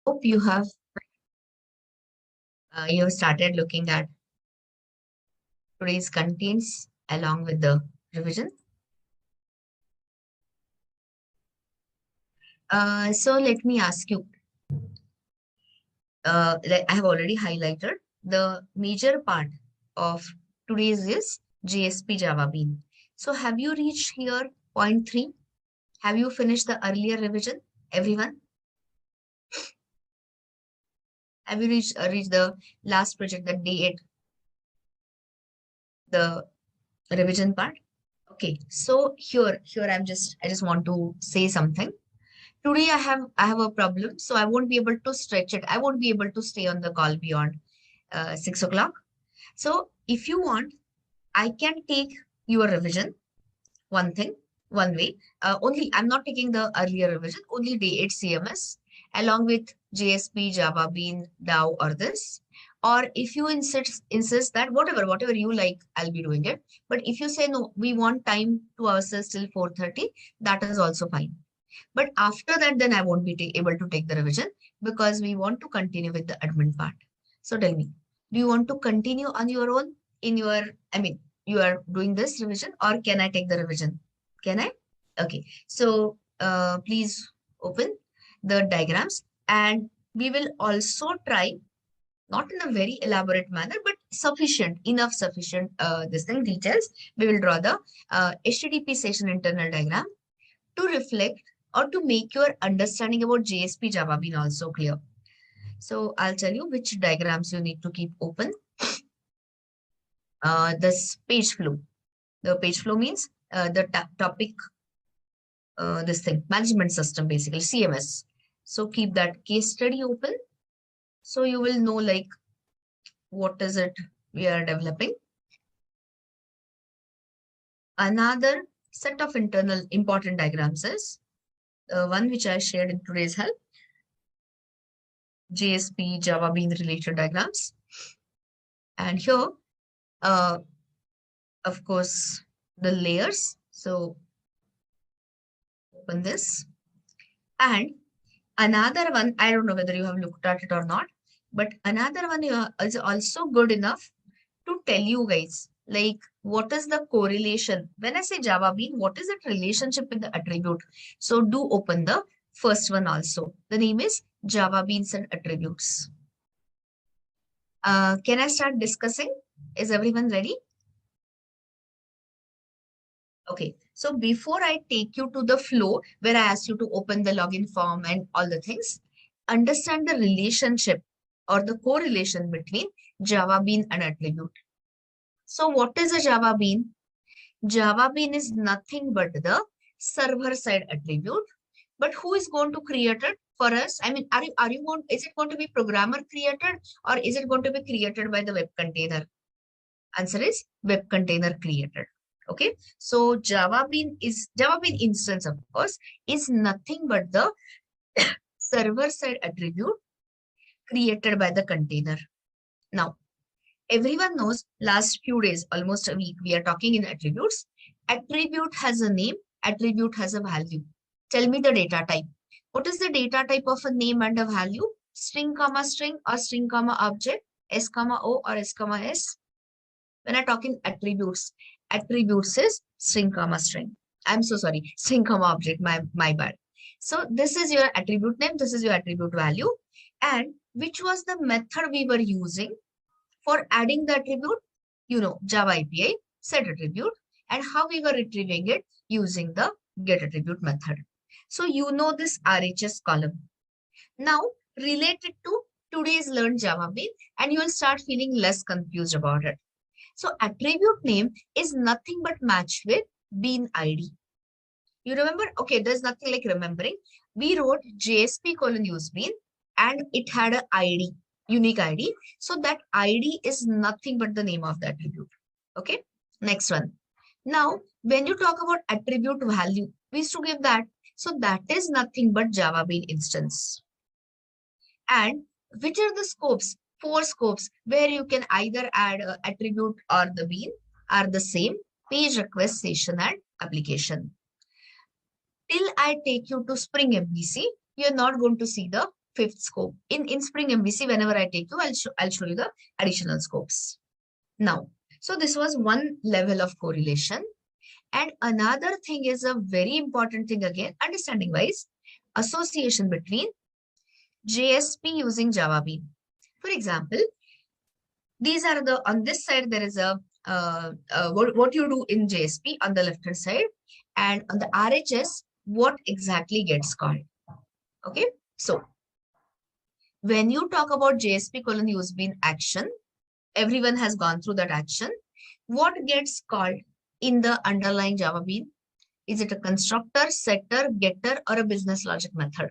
Hope you have started looking at today's contents along with the revision. So let me ask you, like I have already highlighted the major part of today's is JSP Java Bean. So have you reached here point 3? Have you finished the earlier revision, everyone? Have you reached the last project, the day 8, the revision part? Okay, so here I just want to say something. Today I have a problem, so I won't be able to stretch it. I won't be able to stay on the call beyond 6 o'clock. So if you want, I can take your revision, one way. Only I'm not taking the earlier revision, only day 8 CMS along with JSP, Java Bean, DAO or this. Or if you insist that whatever you like, I'll be doing it. But if you say no, we want time to ourselves till 4:30, that is also fine. But after that, then I won't be able to take the revision because we want to continue with the admin part. So tell me, do you want to continue on your own you are doing this revision or can I take the revision? Can I? Okay. So please open the diagrams and we will also try, not in a very elaborate manner, but sufficient this thing details. We will draw the HTTP session internal diagram to reflect or to make your understanding about JSP Java Bean also clear. So I'll tell you which diagrams you need to keep open. This page flow. The page flow means the topic, this thing, management system, basically CMS. So keep that case study open. So you will know like what is it we are developing. Another set of internal important diagrams is the one which I shared in today's help. JSP Java Bean related diagrams. And here, of course, the layers. So open this. And another one, I don't know whether you have looked at it or not, but another one is also good enough to tell you guys, like, what is the correlation? When I say Java Bean, what is that relationship with the attribute? So do open the first one also. The name is Java Beans and Attributes. Can I start discussing? Is everyone ready? Okay, so before I take you to the flow where I ask you to open the login form and all the things, understand the relationship or the correlation between Java Bean and attribute. So what is a Java Bean? Java Bean is nothing but the server side attribute. But who is going to create it for us? I mean, is it going to be programmer created or is it going to be created by the web container? Answer is web container created. Okay, so Java Bean instance, of course, is nothing but the server side attribute created by the container. Now, everyone knows last few days, almost a week, we are talking in attributes. Attribute has a name, attribute has a value. Tell me the data type. What is the data type of a name and a value? String, comma string or string, comma object, S, comma O or S, comma S. When I talk in attributes is string, comma string. I'm so sorry, string, comma object, my bad. So this is your attribute name, this is your attribute value. And which was the method we were using for adding the attribute? You know, Java API, set attribute, and how we were retrieving it using the get attribute method. So you know this RHS column. Now relate it to today's learned Java Bean and you will start feeling less confused about it. So attribute name is nothing but matched with bean ID. You remember? Okay, there's nothing like remembering. We wrote JSP use bean and it had an ID, unique ID. So that ID is nothing but the name of the attribute. Okay, next one. Now, when you talk about attribute value, we used to give that. So that is nothing but Java Bean instance. And which are the scopes? 4 scopes where you can either add an attribute or the bean are the same: page, request, session, and application. Till I take you to Spring MVC, you're not going to see the fifth scope. In Spring MVC, whenever I take you, I'll show you the additional scopes. Now, so this was one level of correlation. And another thing is a very important thing again, understanding wise, association between JSP using Java Bean. For example, these are on this side, there is what you do in JSP on the left hand side, and on the RHS, what exactly gets called. Okay, so when you talk about JSP colon use bean action, everyone has gone through that action. What gets called in the underlying Java Bean? Is it a constructor, setter, getter, or a business logic method?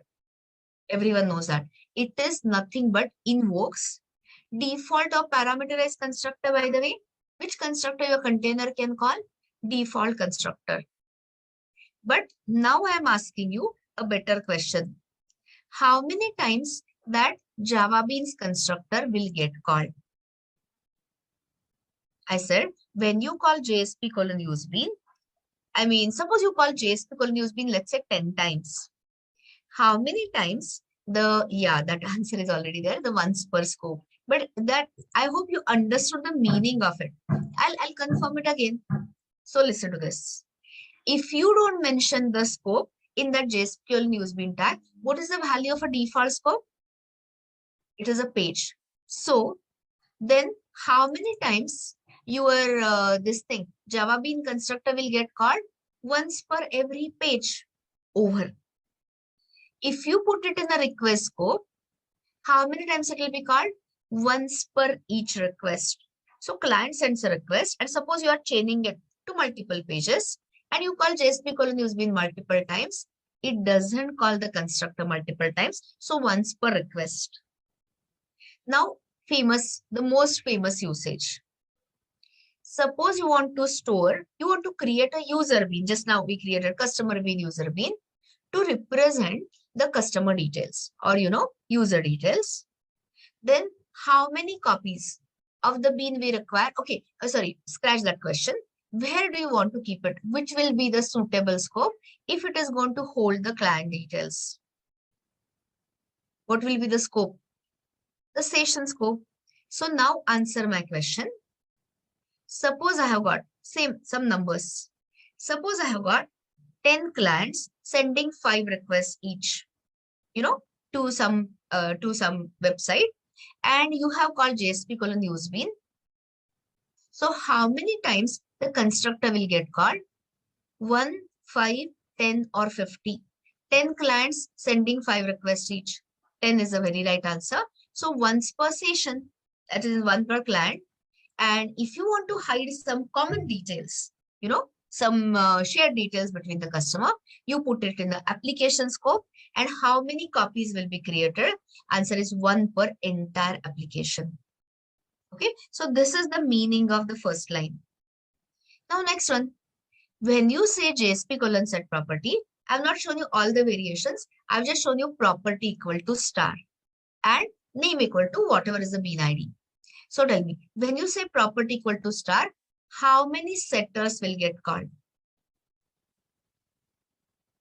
Everyone knows that. It is nothing but invokes default or parameterized constructor, by the way. Which constructor your container can call? Default constructor. But now I am asking you a better question. How many times that Java Beans constructor will get called? I said, when you call JSP colon use bean, I mean, suppose you call JSP colon use bean, let's say 10 times. How many times that answer is already there, the once per scope. But that, I hope you understood the meaning of it. I'll confirm it again. So listen to this. If you don't mention the scope in that JSP colon use bean tag, what is the value of a default scope? It is a page. So then how many times your Java Bean constructor will get called? Once per every page. Over. If you put it in a request scope, how many times it will be called? Once per each request. So client sends a request, and suppose you are chaining it to multiple pages, and you call JSP colon use bean multiple times. It doesn't call the constructor multiple times. So once per request. Now, the most famous usage. Suppose you want to create a user bean. Just now we created customer bean, user bean to represent the customer details or, user details. Then how many copies of the bean we require? Okay, sorry, scratch that question. Where do you want to keep it? Which will be the suitable scope if it is going to hold the client details? What will be the scope? The session scope. So now answer my question. Suppose I have got some numbers. Suppose I have got 10 clients sending 5 requests each, to some website, and you have called JSP colon use bean. So how many times the constructor will get called? 1, 5, 10, or 50. 10 clients sending 5 requests each. 10 is the very right answer. So once per session, that is 1 per client. And if you want to hide some common details, some shared details between the customer, you put it in the application scope. And how many copies will be created? Answer is 1 per entire application. Okay, so this is the meaning of the first line. Now next one, when you say JSP colon set property, I've not shown you all the variations. I've just shown you property equal to star and name equal to whatever is the bean ID. So tell me, when you say property equal to star, how many setters will get called?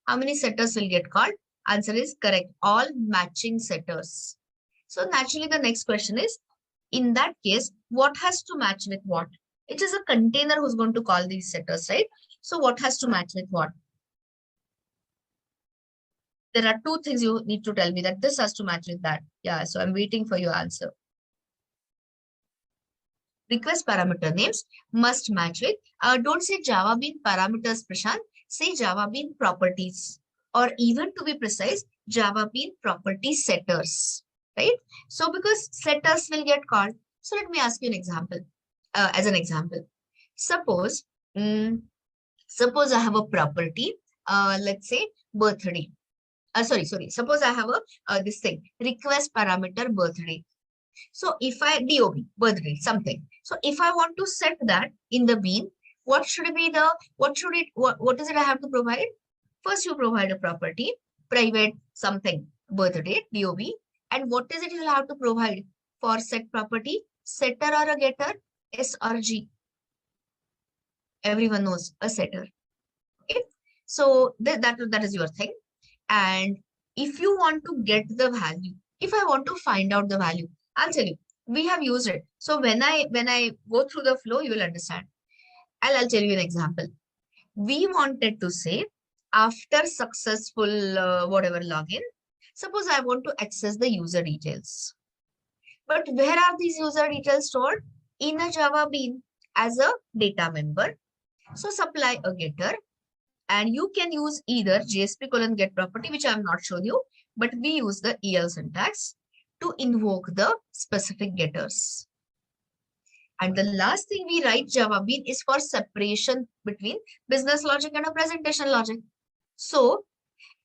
How many setters will get called? Answer is correct. All matching setters. So naturally the next question is, in that case, what has to match with what? It is a container who's going to call these setters, right? So what has to match with what? There are 2 things you need to tell me, that this has to match with that. Yeah, so I'm waiting for your answer. Request parameter names must match with, don't say Java Bean parameters, Prashant, say Java Bean properties, or even to be precise, Java Bean property setters, right? So because setters will get called. So let me ask you an example. As an example, suppose I have a property, let's say birthday. Suppose I have this thing, request parameter birthday. So if DOB, birthday, something. So if I want to set that in the bean, what is it I have to provide? First you provide a property, private something, birthday, DOB. And what is it you will have to provide for set property? Setter or a getter? S or G? Everyone knows a setter. Okay. So that is your thing. And if you want to get the value If I want to find out the value, I'll tell you, we have used it. So when I go through the flow, you will understand. I'll tell you an example. We wanted to say after successful whatever login, suppose I want to access the user details. But where are these user details stored? In a Java bean as a data member. So supply a getter, and you can use either JSP:get property, which I have not shown you, but we use the EL syntax to invoke the specific getters. And the last thing we write Java bean is for separation between business logic and a presentation logic. So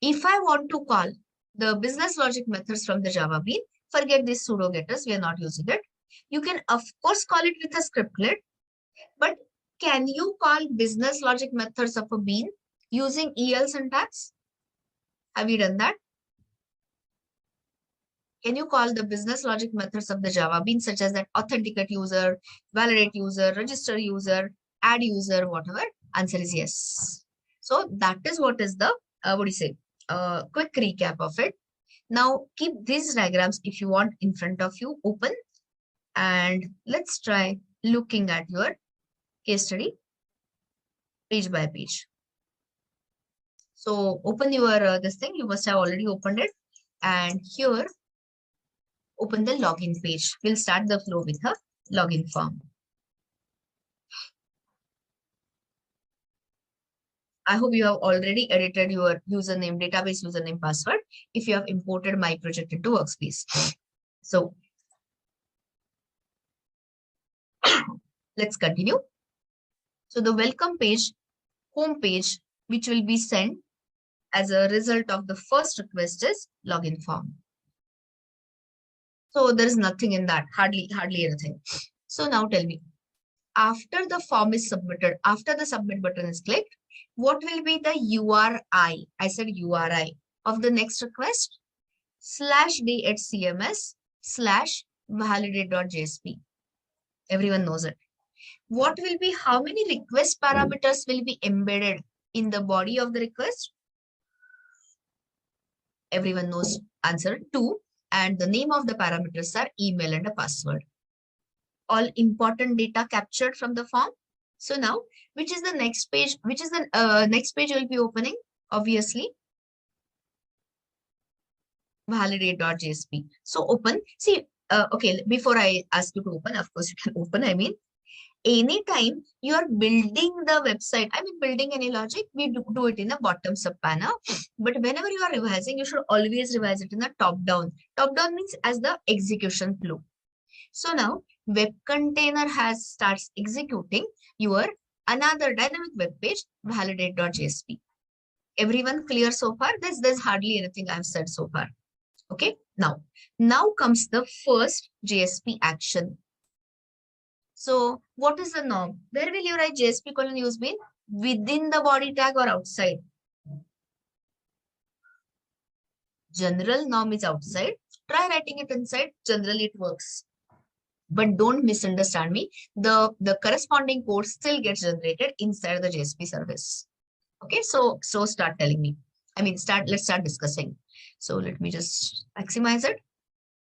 if I want to call the business logic methods from the Java bean, forget these pseudo getters, we are not using it. You can of course call it with a scriptlet, but can you call business logic methods of a bean using EL syntax? Have you done that? Can you call the business logic methods of the Java bean, such as that authenticate user, validate user, register user, add user, whatever? Answer is yes. So that is what is the, quick recap of it. Now keep these diagrams if you want in front of you open, and let's try looking at your case study page by page. So open your this thing, you must have already opened it, and here open the login page. We'll start the flow with a login form. I hope you have already edited your username, database username, password, if you have imported my project into Workspace. So let's continue. So the welcome page, home page, which will be sent as a result of the first request is login form. So there is nothing in that, hardly anything. So now tell me, after the form is submitted, after the submit button is clicked, what will be the URI? I said URI of the next request /d@cms/validate.jsp. Everyone knows it. What will be, how many request parameters will be embedded in the body of the request? Everyone knows answer 2. And the name of the parameters are email and a password. All important data captured from the form. So now, which is the next page? Which is the next page you'll be opening? Obviously, validate.jsp. So open. See, okay, before I ask you to open, of course you can open. I mean, anytime you are building the website, building any logic, we do it in a bottom-up manner. But whenever you are revising, you should always revise it in a top-down. Top-down means as the execution flow. So now web container starts executing your another dynamic web page, validate.jsp. Everyone clear so far? There's hardly anything I've said so far. Okay, now comes the first JSP action. So what is the norm? Where will you write JSP:\use bean? Within the body tag or outside? General norm is outside. Try writing it inside. Generally it works. But don't misunderstand me. The corresponding code still gets generated inside the JSP service. Okay, so start telling me. Let's start discussing. So let me just maximize it.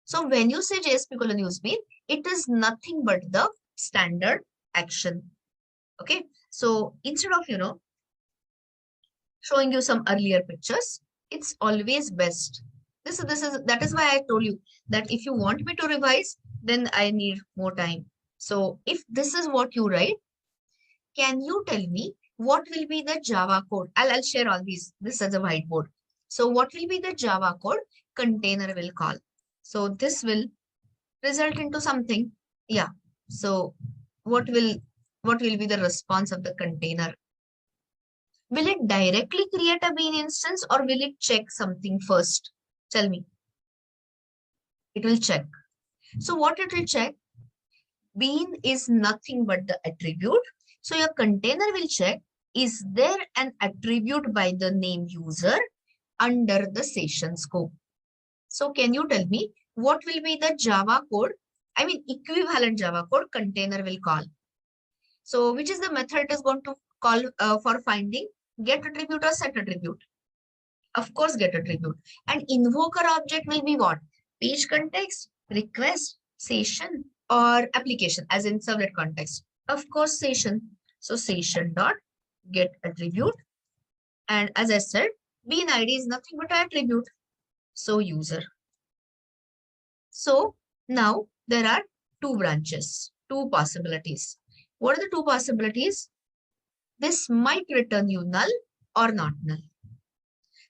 So when you say JSP:\use bean, it is nothing but the standard action. Okay, so instead of showing you some earlier pictures, it's always best. That is why I told you that if you want me to revise, then I need more time. So if this is what you write, can you tell me what will be the Java code? I'll share all this as a whiteboard. So what will be the Java code container will call? So this will result into something. Yeah. So what will be the response of the container? Will it directly create a bean instance or will it check something first? Tell me. It will check. So what it will check? Bean is nothing but the attribute. So your container will check, is there an attribute by the name user under the session scope? So can you tell me what will be the Java code? Equivalent Java code container will call. So which is the method it is going to call for finding get attribute or set attribute? Of course, get attribute. And invoker object will be what? page context, request, session, or application, as in servlet context. Of course, session. So session dot get attribute. And as I said, bean ID is nothing but an attribute. So user. So now there are two branches, two possibilities. What are the two possibilities? This might return you null or not null.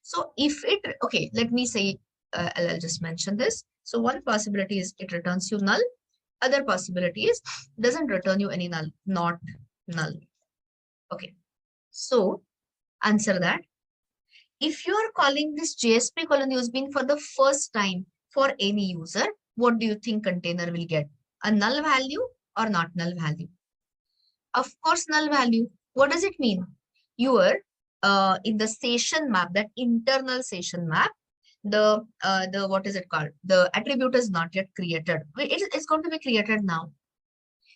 So if it, okay, let me say, I'll just mention this. So one possibility is it returns you null. Other possibility is doesn't return you any null, not null. Okay. So answer that. If you are calling this JSP colon use bean for the first time for any user, what do you think container will get? A null value or not null value? Of course, null value. What does it mean? You are in the session map, that internal session map, the what is it called? The attribute is not yet created. It's going to be created now.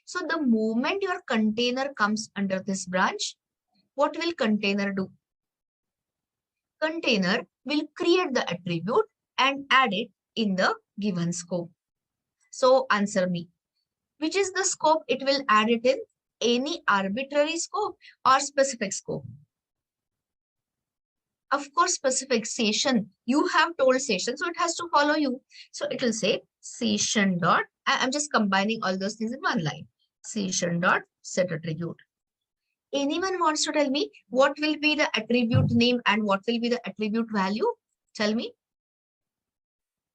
So the moment your container comes under this branch, what will container do? Container will create the attribute and add it in the given scope. So answer me, which is the scope it will add it in? Any arbitrary scope or specific scope? Of course, specific session. You have told session, so it has to follow you. So it will say session dot, I'm just combining all those things in one line. Session dot set attribute. Anyone wants to tell me what will be the attribute name and what will be the attribute value? Tell me.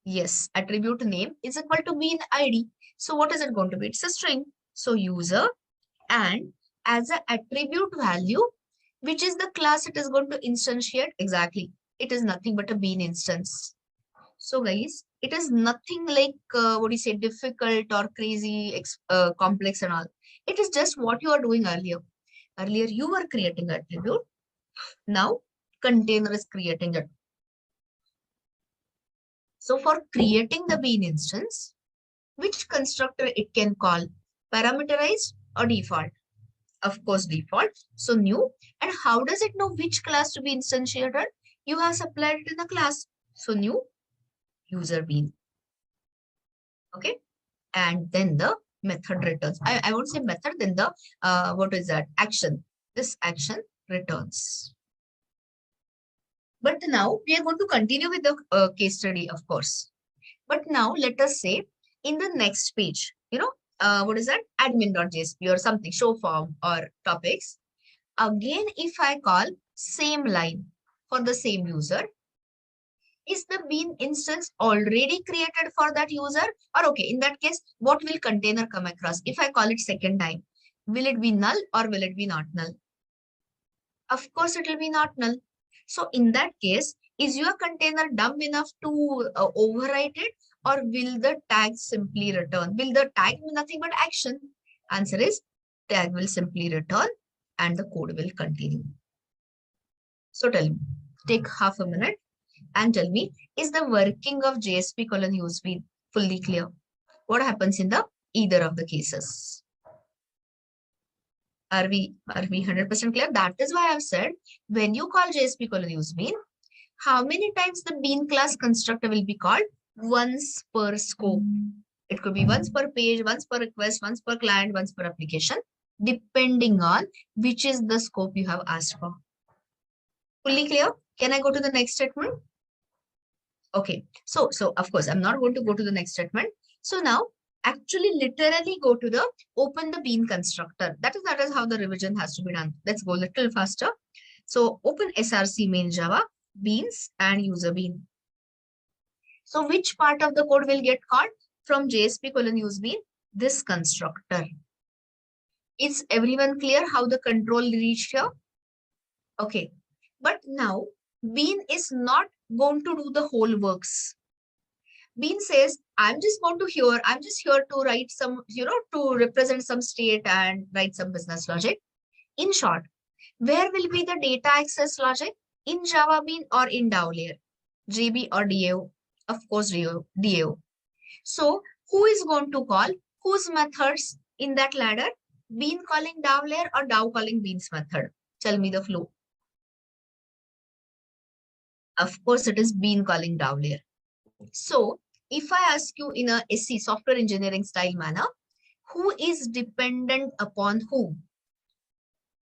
Yes, attribute name is equal to bean ID. So what is it going to be? It's a string. So user, and as an attribute value, which is the class it is going to instantiate? Exactly. It is nothing but a bean instance. So guys, it is nothing like what do you say, difficult or crazy, complex and all. It is just what you are doing earlier. Earlier you were creating an attribute. Now container is creating it. So for creating the bean instance, which constructor it can call? Parameterized or default? Of course, default. So new. And how does it know which class to be instantiated? You have supplied it in the class. So new user bean. Okay. And then the method returns. I won't say method, then the what is that? Action. This action returns. But now we are going to continue with the case study, of course. But now let us say in the next page, what is that? Admin.jsp or something, show form or topics. Again, if I call same line for the same user, is the bean instance already created for that user? Or okay, in that case, what will container come across? If I call it second time, will it be null or will it be not null? Of course, it will be not null. So in that case, is your container dumb enough to overwrite it, or will the tag simply return? Will the tag be nothing but action? Answer is tag will simply return and the code will continue. So tell me, take half a minute and tell me, is the working of JSP colon use bean fully clear? What happens in the either of the cases? Are we 100% clear? That is why I've said when you call JSP colon use bean, how many times the bean class constructor will be called? Once per scope. It could be once per page, once per request, once per client, once per application, depending on which is the scope you have asked for. Fully clear? Can I go to the next statement? Okay. So of course, I'm not going to go to the next statement. So now actually literally go to the open the bean constructor. That is how the revision has to be done. Let's go a little faster. So open src main Java, beans and user bean. So which part of the code will get called from JSP colon use bean? This constructor. Is everyone clear how the control reached here? Okay. But now bean is not going to do the whole works. Bean says, I'm just here to write some, to represent some state and write some business logic. In short, where will be the data access logic? In Java Bean or in DAO layer? JB or DAO? Of course, DAO. So who is going to call whose methods in that ladder? Bean calling DAO layer or DAO calling Bean's method? Tell me the flow. Of course, it is Bean calling DAO layer. So if I ask you in a SE, software engineering style manner, who is dependent upon whom?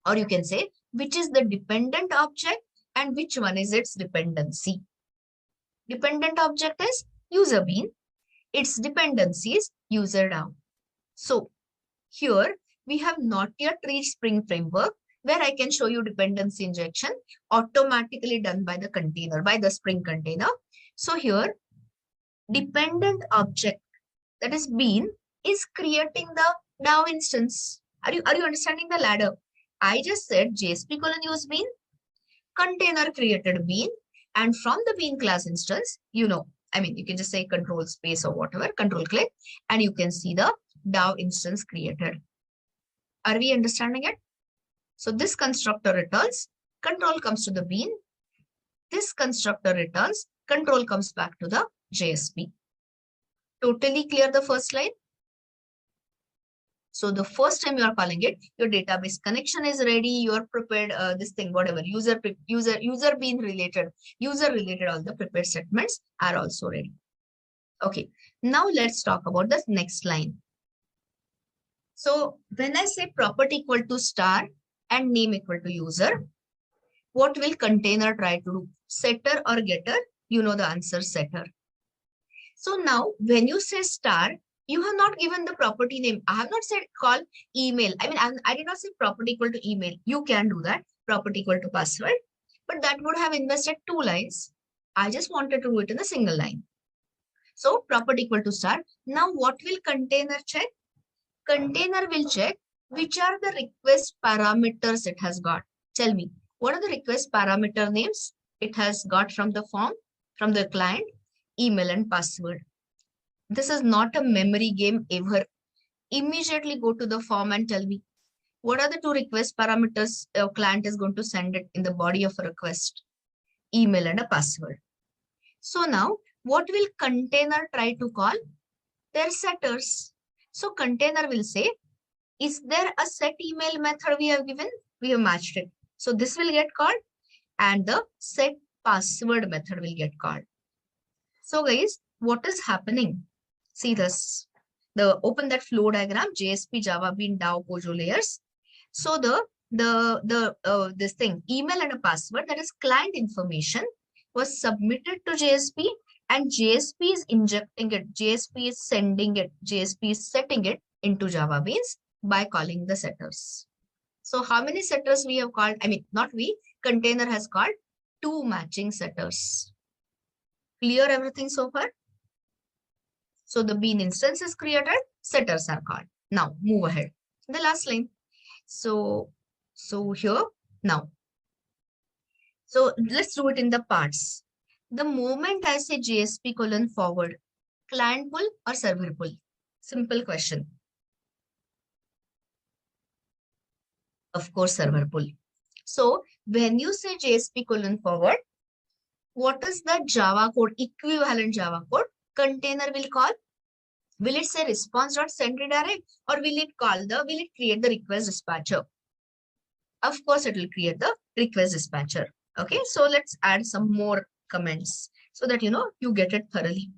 Or you can say, which is the dependent object and which one is its dependency? Dependent object is user bean. Its dependency is user DAO. So here we have not yet reached Spring Framework where I can show you dependency injection automatically done by the container, by the Spring container. So here dependent object, that is bean, is creating the DAO instance. Are you understanding the ladder? I just said JSP colon use bean, container created bean, and from the bean class instance, you can just say control space or whatever, control click, and you can see the DAO instance created. Are we understanding it? So this constructor returns, control comes to the bean. This constructor returns, control comes back to the JSP. Totally clear the first line? So the first time you are calling it, your database connection is ready, you are prepared, this thing, whatever, user bean related, all the prepared statements are also ready. Okay, now let's talk about the next line. So when I say property equal to star and name equal to user, what will container try to do? Setter or getter? You know the answer, setter. So now when you say star, you have not given the property name. I have not said call email. I did not say property equal to email. You can do that, property equal to password, but that would have invested 2 lines. I just wanted to do it in a single line. So property equal to star. Now what will container check? Container will check which are the request parameters it has got. Tell me, what are the request parameter names it has got from the form, from the client, email and password. This is not a memory game ever. Immediately go to the form and tell me, what are the 2 request parameters a client is going to send it in the body of a request? Email and a password. So now, what will container try to call? Their setters. So container will say, is there a set email method we have given? We have matched it. So this will get called and the set password method will get called. So guys, what is happening? See this. Open that flow diagram, JSP, Java Bean, DAO, Pojo layers. So this thing, email and a password, that is client information, was submitted to JSP and JSP is injecting it, JSP is sending it, JSP is setting it into Java Beans by calling the setters. So how many setters we have called? Not we, container has called 2 matching setters. Clear everything so far? So the bean instance is created, setters are called. Now move ahead. The last line. So here now. So let's do it in the parts. The moment I say JSP colon forward, client pull or server pull? Simple question. Of course, server pull. So when you say JSP colon forward, what is the Java code, equivalent Java code container will call? Will it say response.send redirect or will it create the request dispatcher? Of course, it will create the request dispatcher. Okay, so let's add some more comments so that you get it thoroughly.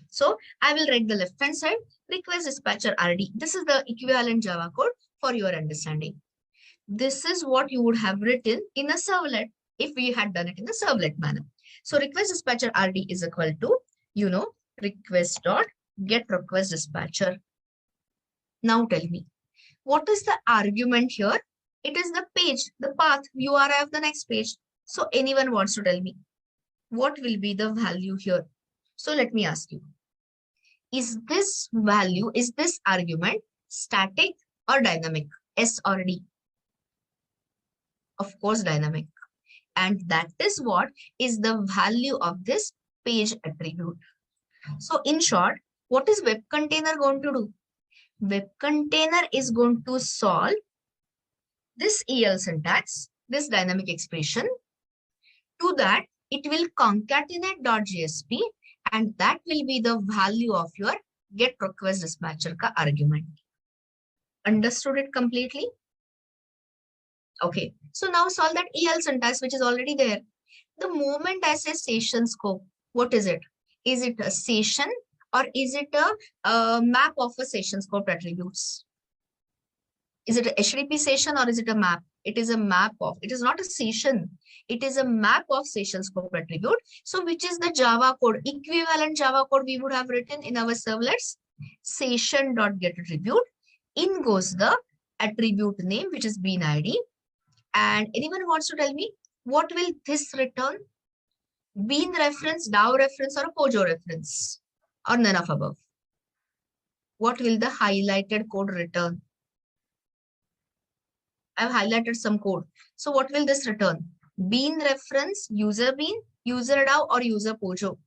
So I will write the left hand side, request dispatcher RD. This is the equivalent Java code for your understanding. This is what you would have written in a servlet if we had done it in a servlet manner. So request dispatcher RD is equal to, request.get request dispatcher. Now tell me, what is the argument here? It is the page, the path, URI of the next page. So anyone wants to tell me, what will be the value here? So let me ask you, is this value, is this argument static or dynamic? S or D? Of course, dynamic. And that is what is the value of this page attribute. So in short, what is web container going to do? Web container is going to solve this EL syntax, this dynamic expression. To that, it will concatenate.jsp and that will be the value of your get request dispatcher ka argument. Understood it completely? Okay, so now solve that EL syntax which is already there. The moment I say session scope, what is it? Is it a session or is it a map of a session scope attributes? Is it a HTTP session or is it a map? It is a map of, it is not a session. It is a map of session scope attribute. So which is the Java code, equivalent Java code we would have written in our servlets? Session.getAttribute. In goes the attribute name, which is bean ID. And anyone wants to tell me what will this return? Bean reference, DAO reference, or a Pojo reference, or none of above? What will the highlighted code return? I've highlighted some code. So what will this return? Bean reference, user bean, user DAO, or user Pojo?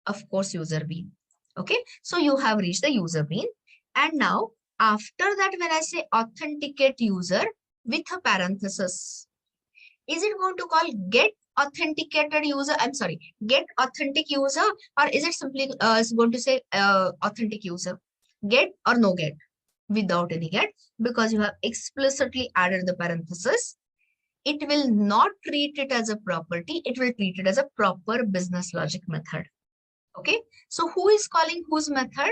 Of course, user bean. Okay, so you have reached the user bean. And now, after that, when I say authenticate user with a parenthesis, is it going to call get authenticated user? I'm sorry, get authentic user, or is it simply going to say authentic user? Get or no get? Without any get, because you have explicitly added the parenthesis. It will not treat it as a property. It will treat it as a proper business logic method. Okay, so who is calling whose method?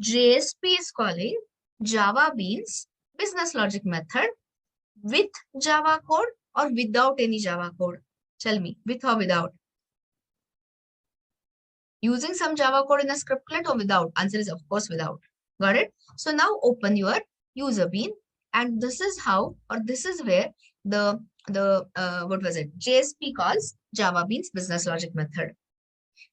JSP is calling Java Beans business logic method with Java code or without any Java code? Tell me, with or without? Using some Java code in a scriptlet or without? Answer is of course without. Got it? So now open your user bean, and this is how, or this is where the what was it? JSP calls Java Beans business logic method.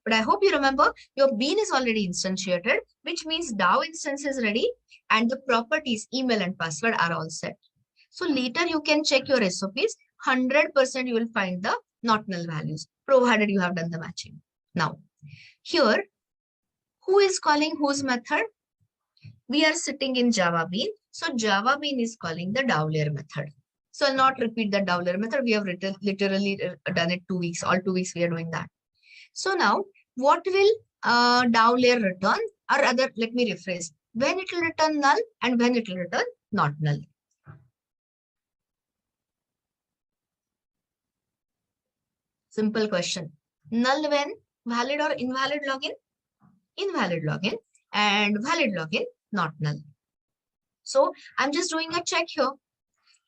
But I hope you remember your bean is already instantiated, which means DAO instance is ready and the properties, email and password are all set. So later you can check your SOPs. 100% you will find the not null values, provided you have done the matching. Now, here, who is calling whose method? We are sitting in Java Bean. So Java Bean is calling the Dowler method. So I'll not repeat the Dowler method. We have literally done it 2 weeks. All 2 weeks we are doing that. So now, what will Dowler return? Or rather, let me rephrase. When it will return null and when it will return not null. Simple question. Null when? Valid or invalid login? Invalid login. And valid login, not null. So I'm just doing a check here.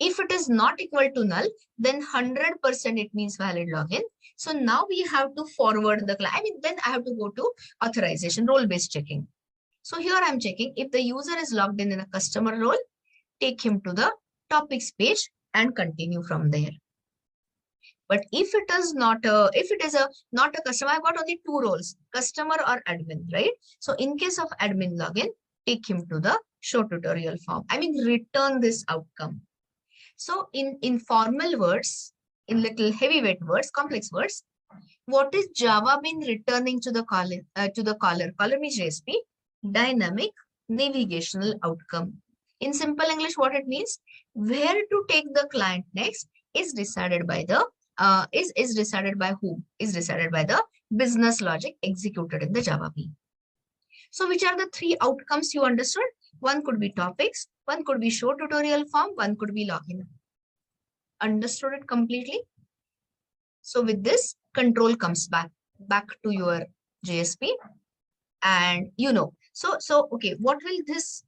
If it is not equal to null, then 100% it means valid login. So now we have to forward the client. I mean, then I have to go to authorization, role-based checking. So here I'm checking if the user is logged in a customer role, take him to the topics page and continue from there. But if it is not not a customer, I've got only 2 roles, customer or admin, right? So in case of admin login, take him to the show tutorial form. I mean, return this outcome. So in formal words, in little heavyweight words, complex words, what is Java Bean returning to the caller? Caller means JSP, dynamic navigational outcome. In simple English, what it means? Where to take the client next is decided by the is decided by whom? Is decided by the business logic executed in the Java Bean. So which are the 3 outcomes you understood? One could be topics, one could be show tutorial form, one could be login. Understood it completely? So with this, control comes back to your JSP, and you know. So okay, what will this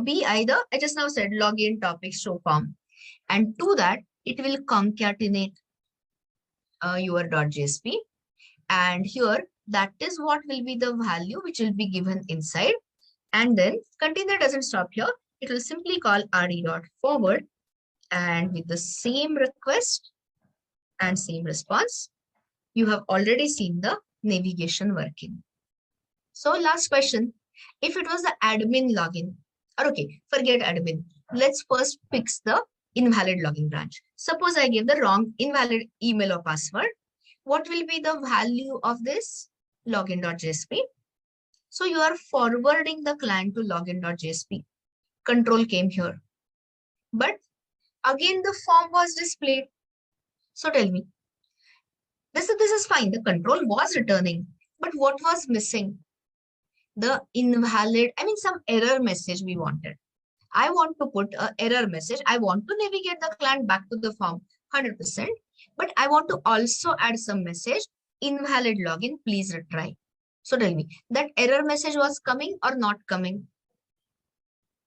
be? Either I just now said login, topics, show form, and to that it will concatenate your .jsp, and here that is what will be the value which will be given inside, and then container doesn't stop here. It will simply call rd.forward, and with the same request and same response, you have already seen the navigation working. So last question, if it was the admin login, or okay, forget admin. Let's first fix the invalid login branch. Suppose I gave the wrong invalid email or password. What will be the value of this login.jsp? So you are forwarding the client to login.jsp. Control came here. But again, the form was displayed. So tell me, this is fine. The control was returning, but what was missing? The invalid, I mean, some error message we wanted. I want to put an error message. I want to navigate the client back to the form 100%, but I want to also add some message, invalid login, please retry. So tell me, that error message was coming or not coming?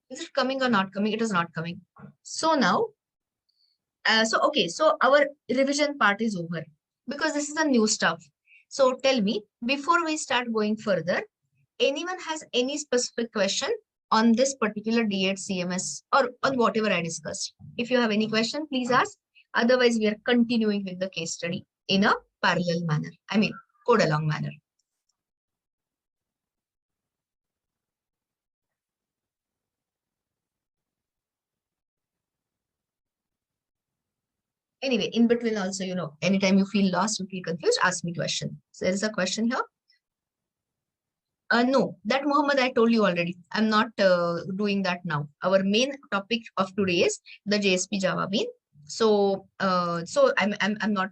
Is it coming or not coming? It is not coming. So now, okay, so our revision part is over because this is a new stuff. So tell me, before we start going further, anyone has any specific question on this particular D8 CMS or on whatever I discussed? If you have any question, please ask. Otherwise, we are continuing with the case study in a parallel manner. I mean, code along manner. Anyway, in between also, anytime you feel lost, you feel confused, ask me question. So there is a question here. No, that Muhammad I told you already. I'm not doing that now. Our main topic of today is the JSP Java Bean. So, I'm not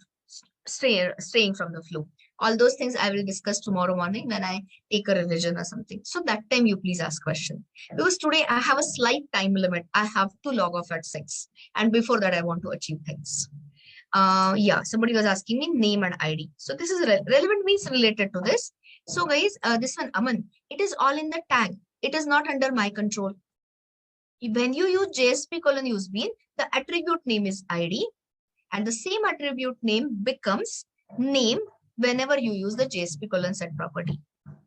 straying from the flow. All those things I will discuss tomorrow morning when I take a revision or something. So that time you please ask question. Because today I have a slight time limit. I have to log off at 6. And before that, I want to achieve things. Yeah, somebody was asking me name and ID. So this is relevant means related to this. So guys, this one, Aman, it is all in the tag. It is not under my control. When you use JSP colon use bean, the attribute name is ID and the same attribute name becomes name whenever you use the JSP colon set property.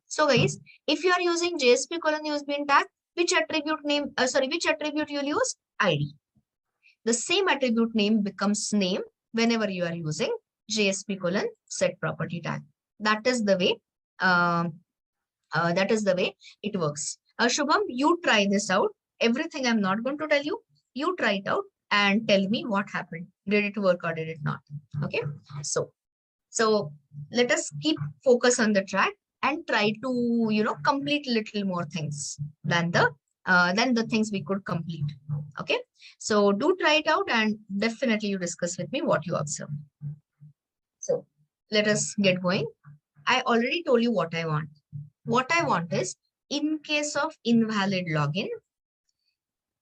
So guys, if you are using JSP colon use bean tag, which attribute name, which attribute you'll use? ID. The same attribute name becomes name whenever you are using JSP colon set property tag. That is the way. That is the way it works. Shubham, you try this out. Everything I'm not going to tell you. You try it out and tell me what happened. Did it work or did it not? Okay. So let us keep focus on the track and try to complete little more things than the things we could complete. Okay. So do try it out and definitely you discuss with me what you observe. So let us get going. I already told you what I want. What I want is, in case of invalid login,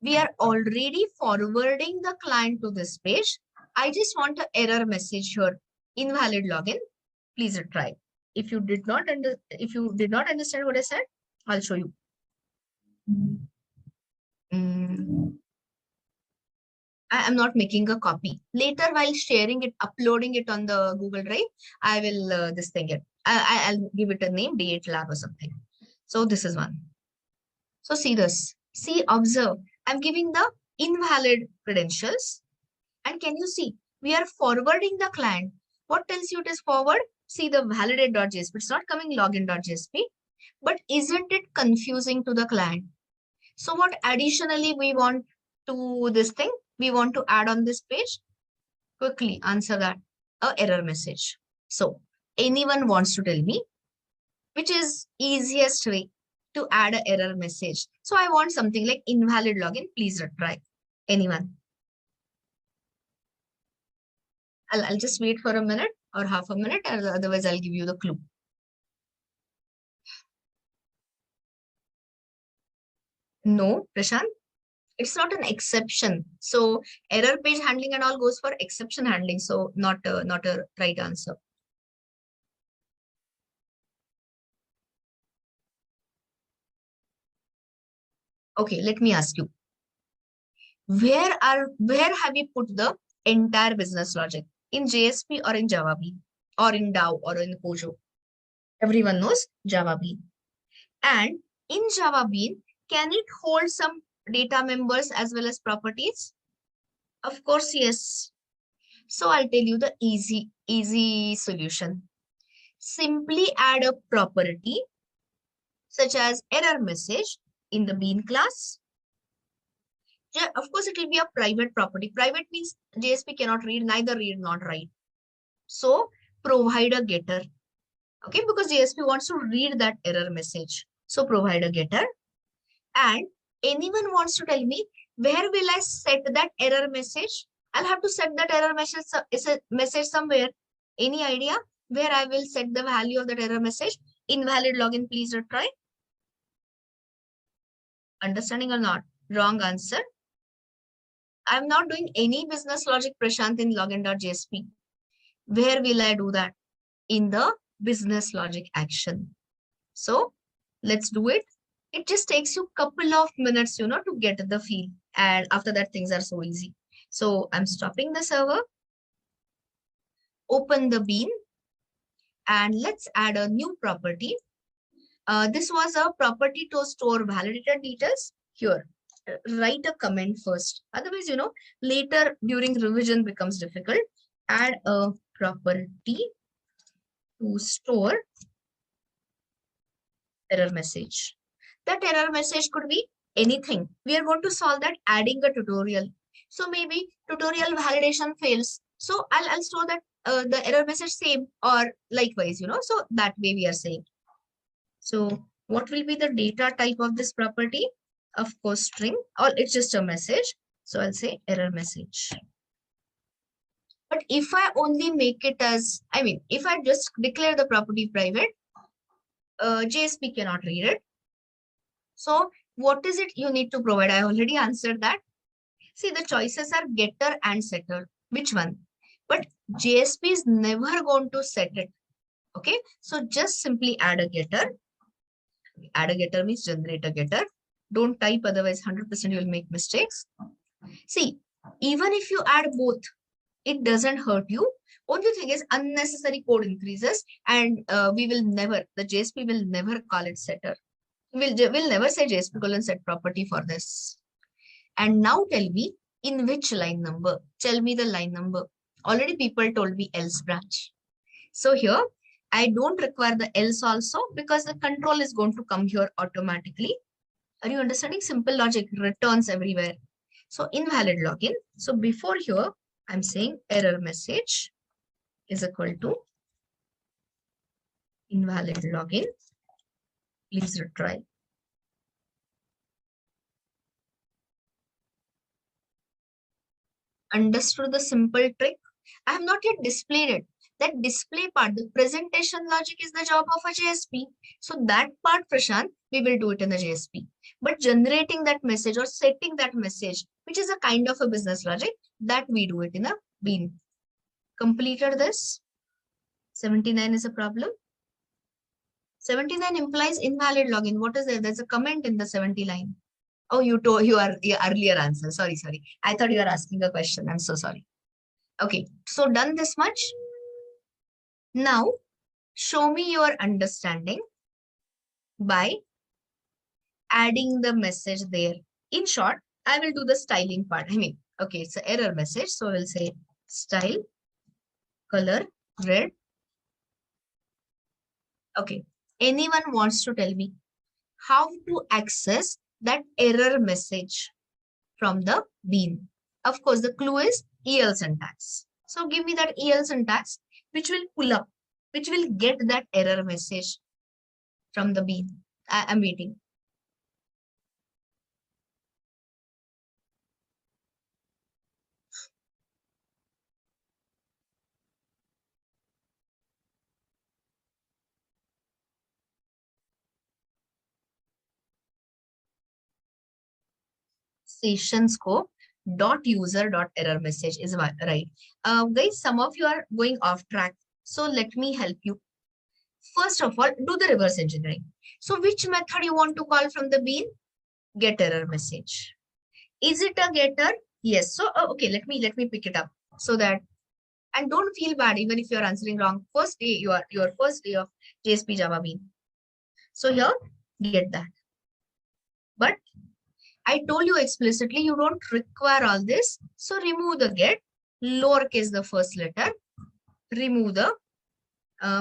we are already forwarding the client to this page. I just want an error message here. Invalid login. Please try. If you did not understand what I said, I'll show you. I am not making a copy. Later, while sharing it, uploading it on the Google Drive, I will this thing it. I'll give it a name, D8 lab or something. So this is one. So see this. See, observe. I'm giving the invalid credentials. And can you see? We are forwarding the client. What tells you it is forward? See the validate.jsp. It's not coming login.jsp. But isn't it confusing to the client? So what additionally we want to this thing? We want to add on this page? Quickly answer that. A error message. So anyone wants to tell me which is easiest way to add an error message? So I want something like invalid login. Please try. Anyone? I'll just wait for a minute or half a minute, or otherwise I'll give you the clue. No, Prashant. It's not an exception. So error page handling and all goes for exception handling. So not a right answer. Okay, let me ask you. Where have you put the entire business logic? In JSP or in Java Bean? Or in DAO or in Pojo? Everyone knows Java Bean. And in Java Bean, can it hold some data members as well as properties? Of course, yes. So I'll tell you the easy solution. Simply add a property such as error message in the bean class. Yeah, of course, it will be a private property. Private means JSP cannot read, neither read nor write. So provide a getter. Okay, because JSP wants to read that error message. So provide a getter. And anyone wants to tell me where will I set that error message? I'll have to set that error message somewhere. Any idea where I will set the value of that error message? Invalid login, please retry. Understanding or not? Wrong answer. I'm not doing any business logic, Prashant, in login.jsp. Where will I do that? In the business logic action. So let's do it. It just takes you couple of minutes, to get the feel. And after that, things are so easy. So I'm stopping the server, open the bean, and let's add a new property. This was a property to store validated details. Here, write a comment first. Otherwise, later during revision becomes difficult. Add a property to store error message. That error message could be anything. We are going to solve that adding a tutorial. So maybe tutorial validation fails. So I'll store that the error message same or likewise, so that way we are saying. So what will be the data type of this property? Of course, string, or it's just a message. So I'll say error message. But if I only make it as, if I just declare the property private, JSP cannot read it. So what is it you need to provide? I already answered that. See, the choices are getter and setter. Which one? But JSP is never going to set it. Okay. So just simply add a getter. Add a getter means generate a getter. Don't type, otherwise 100% you will make mistakes. See, even if you add both, it doesn't hurt you. Only thing is unnecessary code increases, and the JSP will never call it setter. We'll never say JSP colon set property for this. And now tell me in which line number. Tell me the line number. Already people told me else branch. So here I don't require the else also, because the control is going to come here automatically. Are you understanding? Simple logic, returns everywhere. So invalid login. So before here, I'm saying error message is equal to invalid login. Please retry. Understood the simple trick? I have not yet displayed it. That display part, the presentation logic, is the job of a JSP. So that part, Prashant, we will do it in the JSP. But generating that message or setting that message, which is a kind of a business logic, that we do it in a bean. Completed this. 79 is a problem. 79 implies invalid login. What is there? There's a comment in the 70 line. Oh, you told your earlier answer. Sorry. I thought you were asking a question. I'm so sorry. Okay, so done this much. Now, show me your understanding by adding the message there. In short, I will do the styling part. Okay, it's an error message. So we'll say style, color, red. Okay, anyone wants to tell me how to access that error message from the bean? Of course, the clue is EL syntax. So give me that EL syntax, which will pull up, which will get that error message from the bean. I'm waiting. Session scope dot user dot error message is right. Guys, some of you are going off track. So let me help you. First of all, do the reverse engineering. So which method you want to call from the bean? Get error message. Is it a getter? Yes. So okay, let me pick it up so that, and don't feel bad even if you're answering wrong. First day, your first day of JSP Java bean. So here, get that. But I told you explicitly, you don't require all this. So remove the get, lowercase the first letter, remove the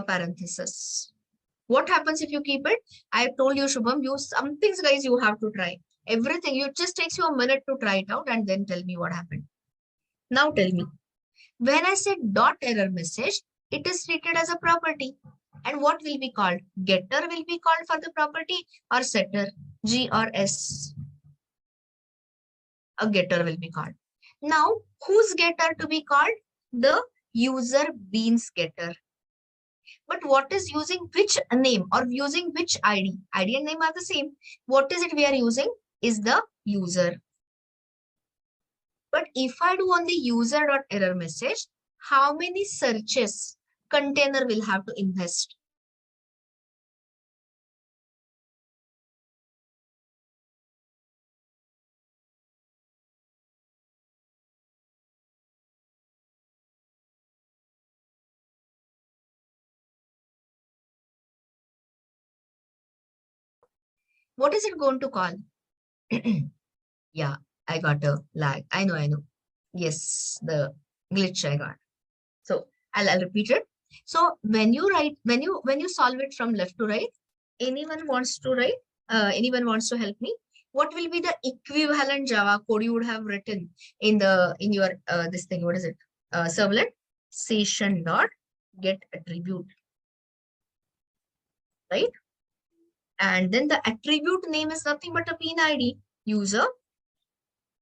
parenthesis. What happens if you keep it? I told you, Shubham, some things, guys, you have to try. Everything, it just takes you a minute to try it out and then tell me what happened. Now tell me, when I said dot error message, it is treated as a property. And what will be called? Getter will be called for the property, or setter, G or S. A getter will be called. Now, whose getter to be called? The user beans getter. But what is using which name or using which ID? ID and name are the same. What is it we are using? Is the user. But if I do on the user.error message, how many searches container will have to invest? What is it going to call? Yeah, I got a lag. I know. Yes, the glitch I got. So I'll repeat it. So when you write, when you solve it from left to right, anyone wants to write, anyone wants to help me? What will be the equivalent Java code you would have written in your this thing? What is it? Servlet session dot get attribute, right? And then the attribute name is nothing but a bean ID. User,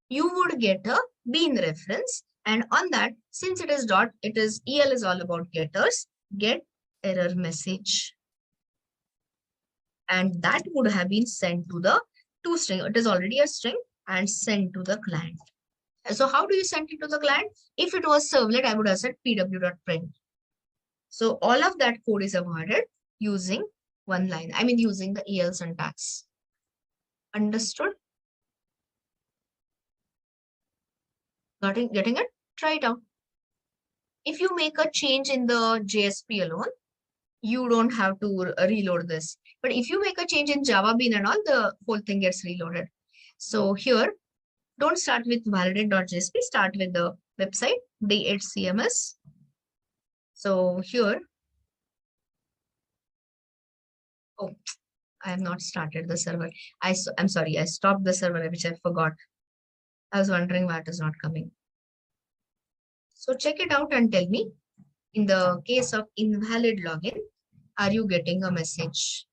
you would get a bean reference, and on that, since it is dot, it is EL is all about getters, get error message, and that would have been sent to the toString. It is already a string and sent to the client. So how do you send it to the client? If it was servlet, I would have said pw.print. So all of that code is avoided using one line. I mean, using the EL syntax. Understood? Getting it? Try it out. If you make a change in the JSP alone, you don't have to reload this. But if you make a change in Java Bean and all, the whole thing gets reloaded. So here, don't start with validate.jsp, start with the website, D8CMS. So here, oh, I have not started the server. I'm sorry, I stopped the server, which I forgot. I was wondering why it is not coming. So check it out and tell me, in the case of invalid login, are you getting a message?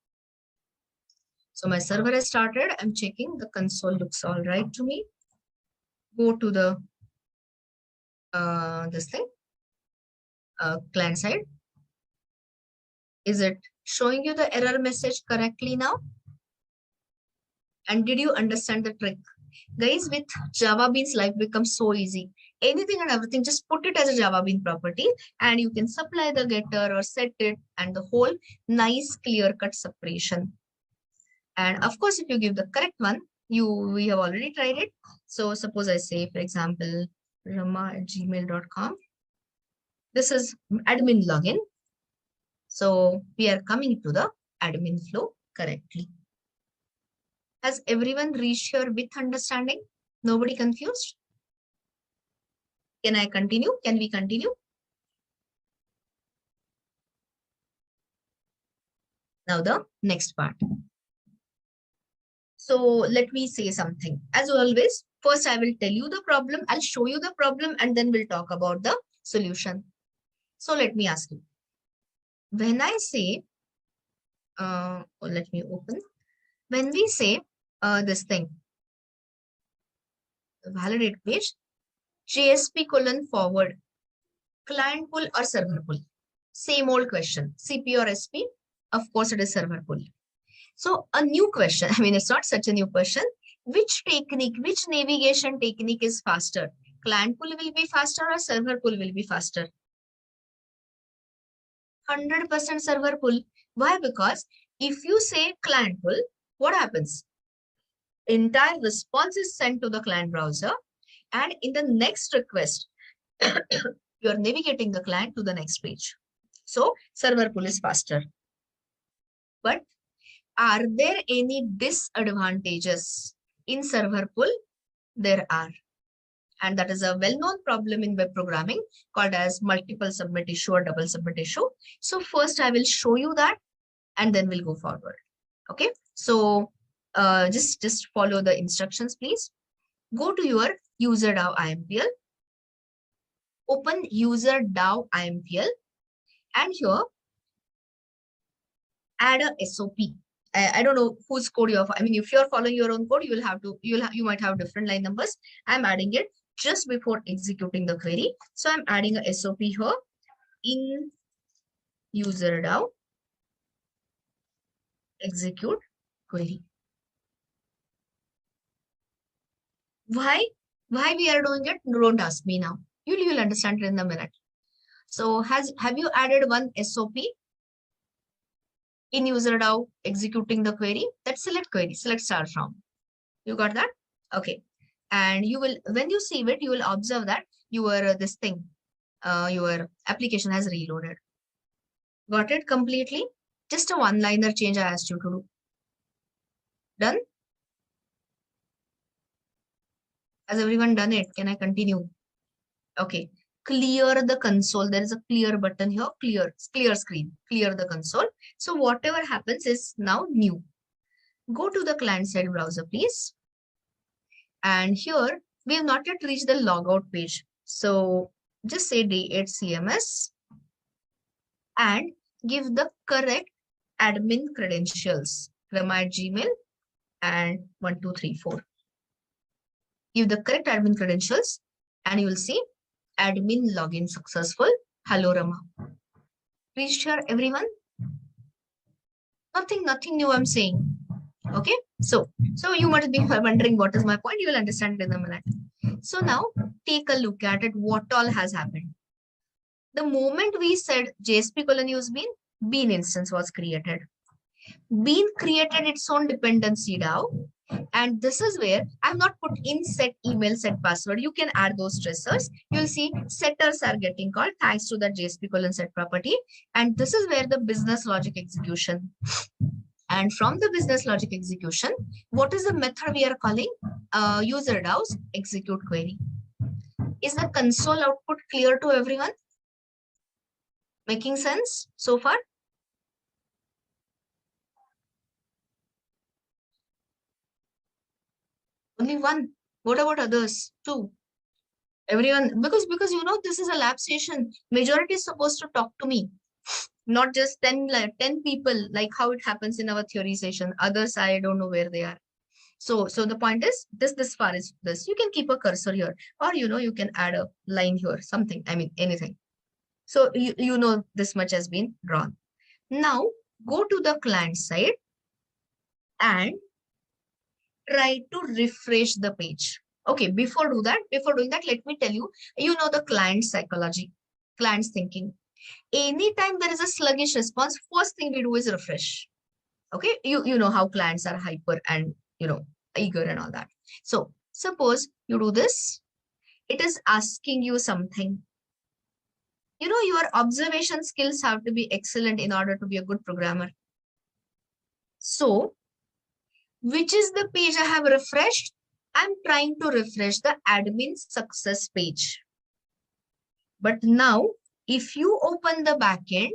So my server has started. I'm checking. The console looks all right to me. Go to the this thing, client side. Is it showing you the error message correctly now? And did you understand the trick? Guys, with Java Beans, life becomes so easy. Anything and everything, just put it as a Java Bean property and you can supply the getter or set it, and the whole nice clear-cut separation. And of course, if you give the correct one, we have already tried it. So suppose I say, for example, rama@gmail.com. This is admin login. So we are coming to the admin flow correctly. Has everyone reached here with understanding? Nobody confused? Can I continue? Can we continue? Now the next part. So let me say something. As always, first I will tell you the problem. I'll show you the problem and then we'll talk about the solution. So let me ask you. When I say, let me open. When we say this thing, validate page, JSP : forward, client pull or server pull? Same old question, CP or SP? Of course, it is server pull. So a new question, I mean, it's not such a new question. Which technique, which navigation technique is faster? Client pull will be faster or server pull will be faster? 100% server pull. Why? Because if you say client pull, what happens? Entire response is sent to the client browser, and in the next request, you are navigating the client to the next page. So server pull is faster. But are there any disadvantages in server pull? There are. And that is a well-known problem in web programming called as multiple submit issue or double submit issue. So first I will show you that and then we'll go forward. Okay. So just follow the instructions, please. Go to your user DAO IMPL. Open user DAO IMPL and here add a SOP. I don't know whose code you're, I mean, if you're following your own code, you might have different line numbers. I'm adding it just before executing the query. So I'm adding a SOP here in user DAO execute query. Why we are doing it? Don't ask me now. You'll understand it in a minute. So have you added one SOP in user DAO executing the query? That's select query, select start from. You got that? Okay. And you will, when you save it, you will observe that your this thing, your application has reloaded. Got it completely? Just a one-liner change I asked you to do. Done? Has everyone done it? Can I continue? Okay. Clear the console. There is a clear button here. Clear screen. Clear the console. So whatever happens is now new. Go to the client-side browser, please. And here we have not yet reached the logout page. So just say D8 CMS and give the correct admin credentials. Rama at Gmail and 1234. Give the correct admin credentials and you will see admin login successful. Hello Rama. Reached here everyone? Nothing new I'm saying. Okay, so you might be wondering what is my point. You will understand it in a minute. So now take a look at it. What all has happened? The moment we said JSP colon use bean instance was created. Bean created its own dependency now. And this is where I've not put in set email, set password. You can add those stressors. You'll see setters are getting called thanks to the JSP colon set property. And this is where the business logic execution. And from the business logic execution, what is the method we are calling? User DAOs execute query. Is the console output clear to everyone? Making sense so far? Only one. What about others? Two. Everyone, because you know this is a lab session. Majority is supposed to talk to me, not just 10 people like how it happens in our theory session. Others I don't know where they are. So the point is this far is this. You can keep a cursor here, or you know you can add a line here, something. I mean anything. So you know this much has been drawn. Now go to the client side and try to refresh the page. Okay, before doing that, let me tell you, you know the client psychology, client's thinking. Anytime there is a sluggish response, first thing we do is refresh. Okay, you know how clients are hyper and you know eager and all that. So suppose you do this, it is asking you something. You know, your observation skills have to be excellent in order to be a good programmer. So which is the page I have refreshed? I'm trying to refresh the admin success page. But now, if you open the backend,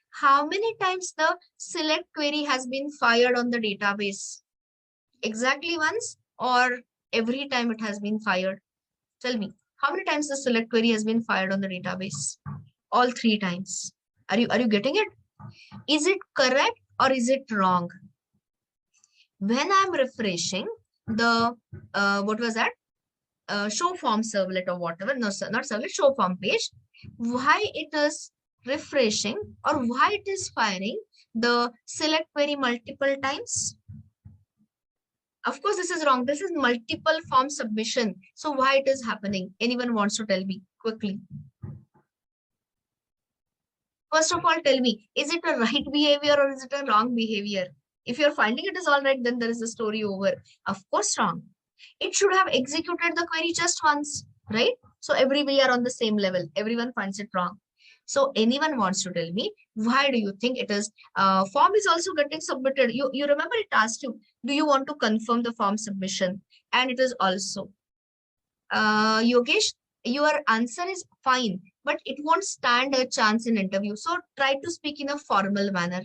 how many times the select query has been fired on the database? Exactly once or every time it has been fired? Tell me, how many times the select query has been fired on the database? All 3 times. Are you getting it? Is it correct or is it wrong? When I'm refreshing the, what was that? Show form servlet or whatever, no, not servlet, show form page, why it is refreshing or why it is firing the select query multiple times? Of course, this is wrong. This is multiple form submission. So why it is happening? Anyone wants to tell me quickly? First of all, tell me, is it a right behavior or is it a wrong behavior? If you're finding it is all right, then there is a story over. Of course, wrong. It should have executed the query just once, right? So we are on the same level. Everyone finds it wrong. So anyone wants to tell me, why do you think it is, form is also getting submitted. You remember it asked you, do you want to confirm the form submission? And it is also, Yogesh, your answer is fine, but it won't stand a chance in interview. So try to speak in a formal manner.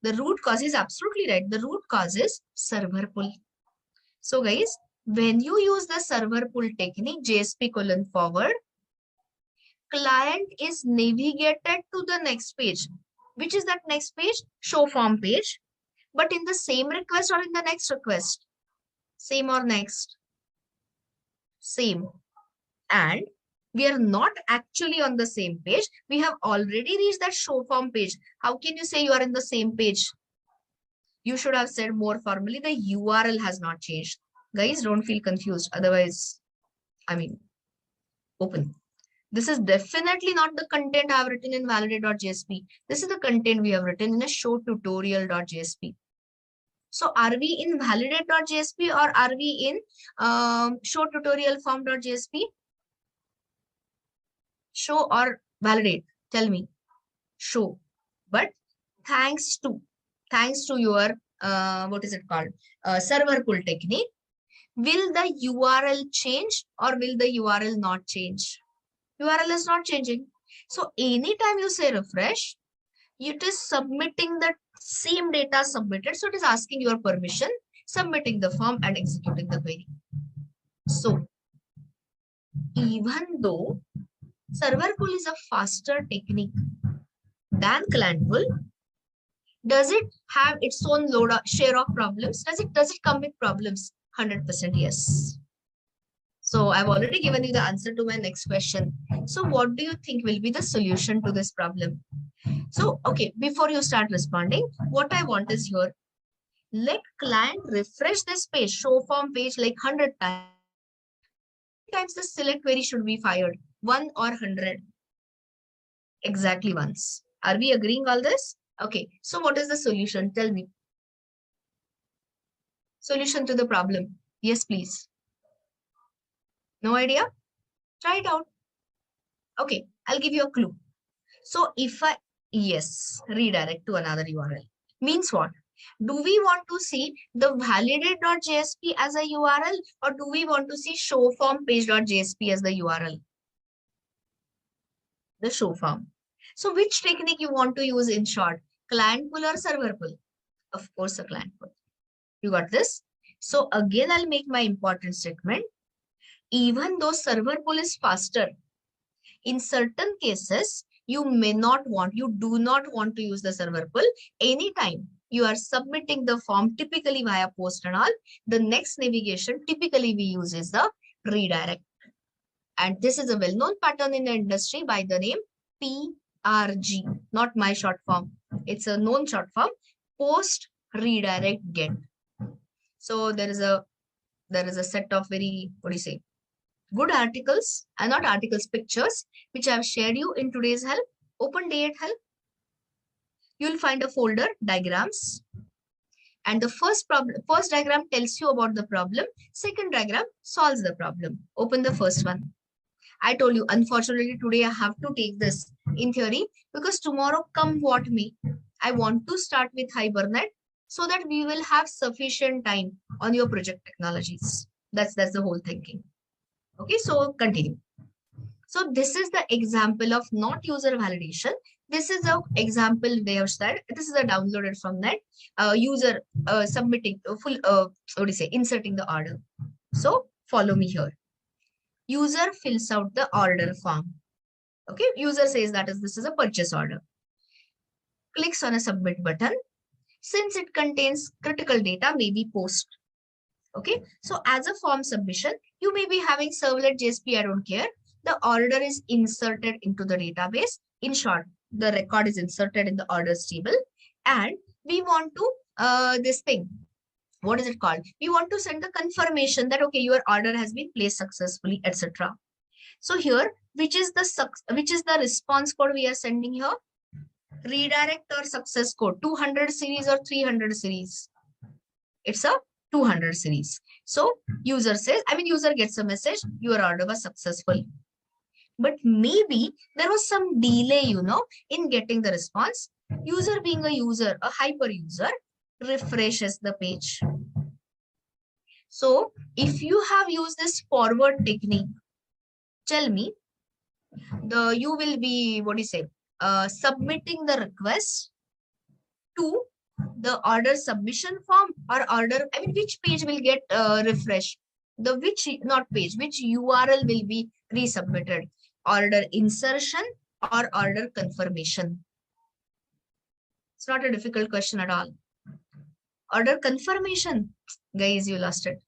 The root cause is absolutely right. The root cause is server pull. So guys, when you use the server pull technique, JSP colon forward, client is navigated to the next page. Which is that next page? Show form page. But in the same request or in the next request? Same or next? Same. And we are not actually on the same page. We have already reached that show form page. How can you say you are in the same page? You should have said more formally, the URL has not changed. Guys, don't feel confused. Otherwise, I mean, open. This is definitely not the content I have written in validate.jsp. This is the content we have written in a show tutorial.jsp. So are we in validate.jsp or are we in show tutorial form.jsp? Show or validate? Tell me. Show. But thanks to your what is it called? Server pull technique. Will the URL change or will the URL not change? URL is not changing. So anytime you say refresh, it is submitting the same data submitted. So it is asking your permission, submitting the form and executing the query. So even though server pull is a faster technique than client pull, does it have its own share of problems? Does it come with problems? 100% yes. So I've already given you the answer to my next question. So what do you think will be the solution to this problem? So, okay, before you start responding, what I want is here, let client refresh this page, show form page like 100 times. Times the select query should be fired, 1 or 100? Exactly once. Are we agreeing all this? Okay, so what is the solution? Tell me. Solution to the problem. Yes, please. No idea? Try it out. Okay, I'll give you a clue. So if I, yes, redirect to another URL. Means what? Do we want to see the validate.jsp as a URL or do we want to see show form page.jsp as the URL? The show form. So which technique you want to use in short? Client pull or server pull? Of course, a client pull. You got this? So again, I'll make my important statement. Even though server pull is faster, in certain cases, you do not want to use the server pull. Anytime you are submitting the form, typically via post and all, the next navigation typically we use is the redirect. And this is a well-known pattern in the industry by the name PRG, not my short form. It's a known short form, post redirect get. So there is a set of very, good articles, and not articles, pictures, which I have shared you in today's help, open day at help. You'll find a folder, diagrams. And the first diagram tells you about the problem. Second diagram solves the problem. Open the first one. I told you, unfortunately, today I have to take this in theory because tomorrow, come what may, I want to start with Hibernate so that we will have sufficient time on your project technologies. That's the whole thinking. Okay, so continue. So this is the example of not user validation. This is an example they have said. This is a downloaded from that user submitting full inserting the order. So follow me here. User fills out the order form. Okay, user says that this is a purchase order. Clicks on a submit button. Since it contains critical data, maybe post. Okay, so as a form submission, you may be having servlet JSP, I don't care. The order is inserted into the database. In short, the record is inserted in the orders table. And we want to, this thing, what is it called? We want to send the confirmation that, okay, your order has been placed successfully, etc. So here, which is the response code we are sending here? Redirect or success code, 200 series or 300 series? It's a 200 series. So user gets a message, your order was successful. But maybe there was some delay, in getting the response. User being a user, a hyper user, refreshes the page. So if you have used this forward technique, tell me, you will be, submitting the request to the order submission form or order, which page will get refreshed? Which URL will be resubmitted? Order insertion or order confirmation? It's not a difficult question at all. Order confirmation, guys, you lost it.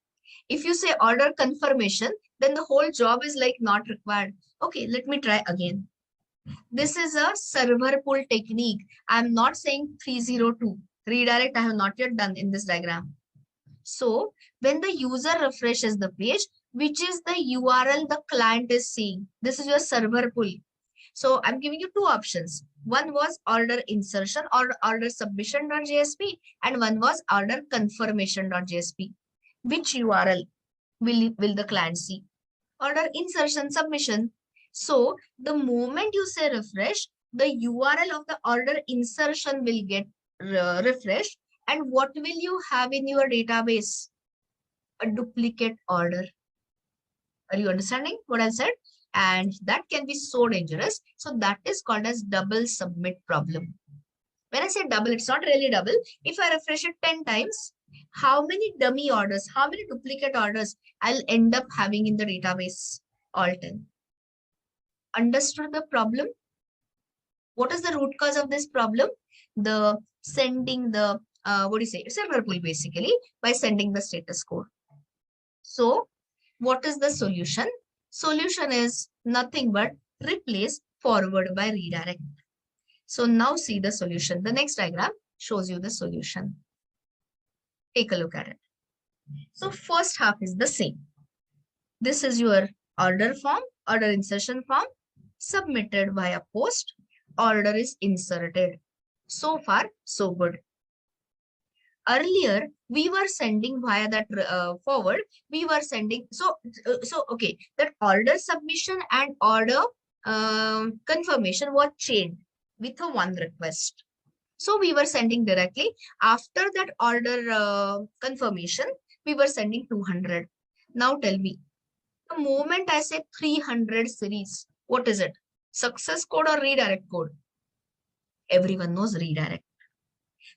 If you say order confirmation, then the whole job is like not required. Okay, let me try again. This is a server pull technique. I'm not saying 302. Redirect I have not yet done in this diagram. So when the user refreshes the page, which is the URL the client is seeing? This is your server pull. So I'm giving you two options. One was order insertion or order submission.jsp and one was order confirmation.jsp. Which URL will the client see? Order insertion submission. So the moment you say refresh, the URL of the order insertion will get refreshed And what will you have in your database? A duplicate order. Are you understanding what I said? And that can be so dangerous. So that is called as double submit problem. When I say double, it's not really double. If I refresh it 10 times, how many dummy orders, how many duplicate orders I'll end up having in the database? All 10. Understood the problem? What is the root cause of this problem? The sending the, what do you say? Server pool basically by sending the status code. So what is the solution? Solution is nothing but replace forward by redirect. So now see the solution. The next diagram shows you the solution. Take a look at it. So first half is the same. This is your order form, order insertion form, submitted via post, order is inserted. So far, so good. Earlier, we were sending via that forward, we were sending, okay, that order submission and order confirmation was chained with a one request. So we were sending directly. After that order confirmation, we were sending 200. Now tell me, the moment I say 300 series, what is it? Success code or redirect code? Everyone knows redirect.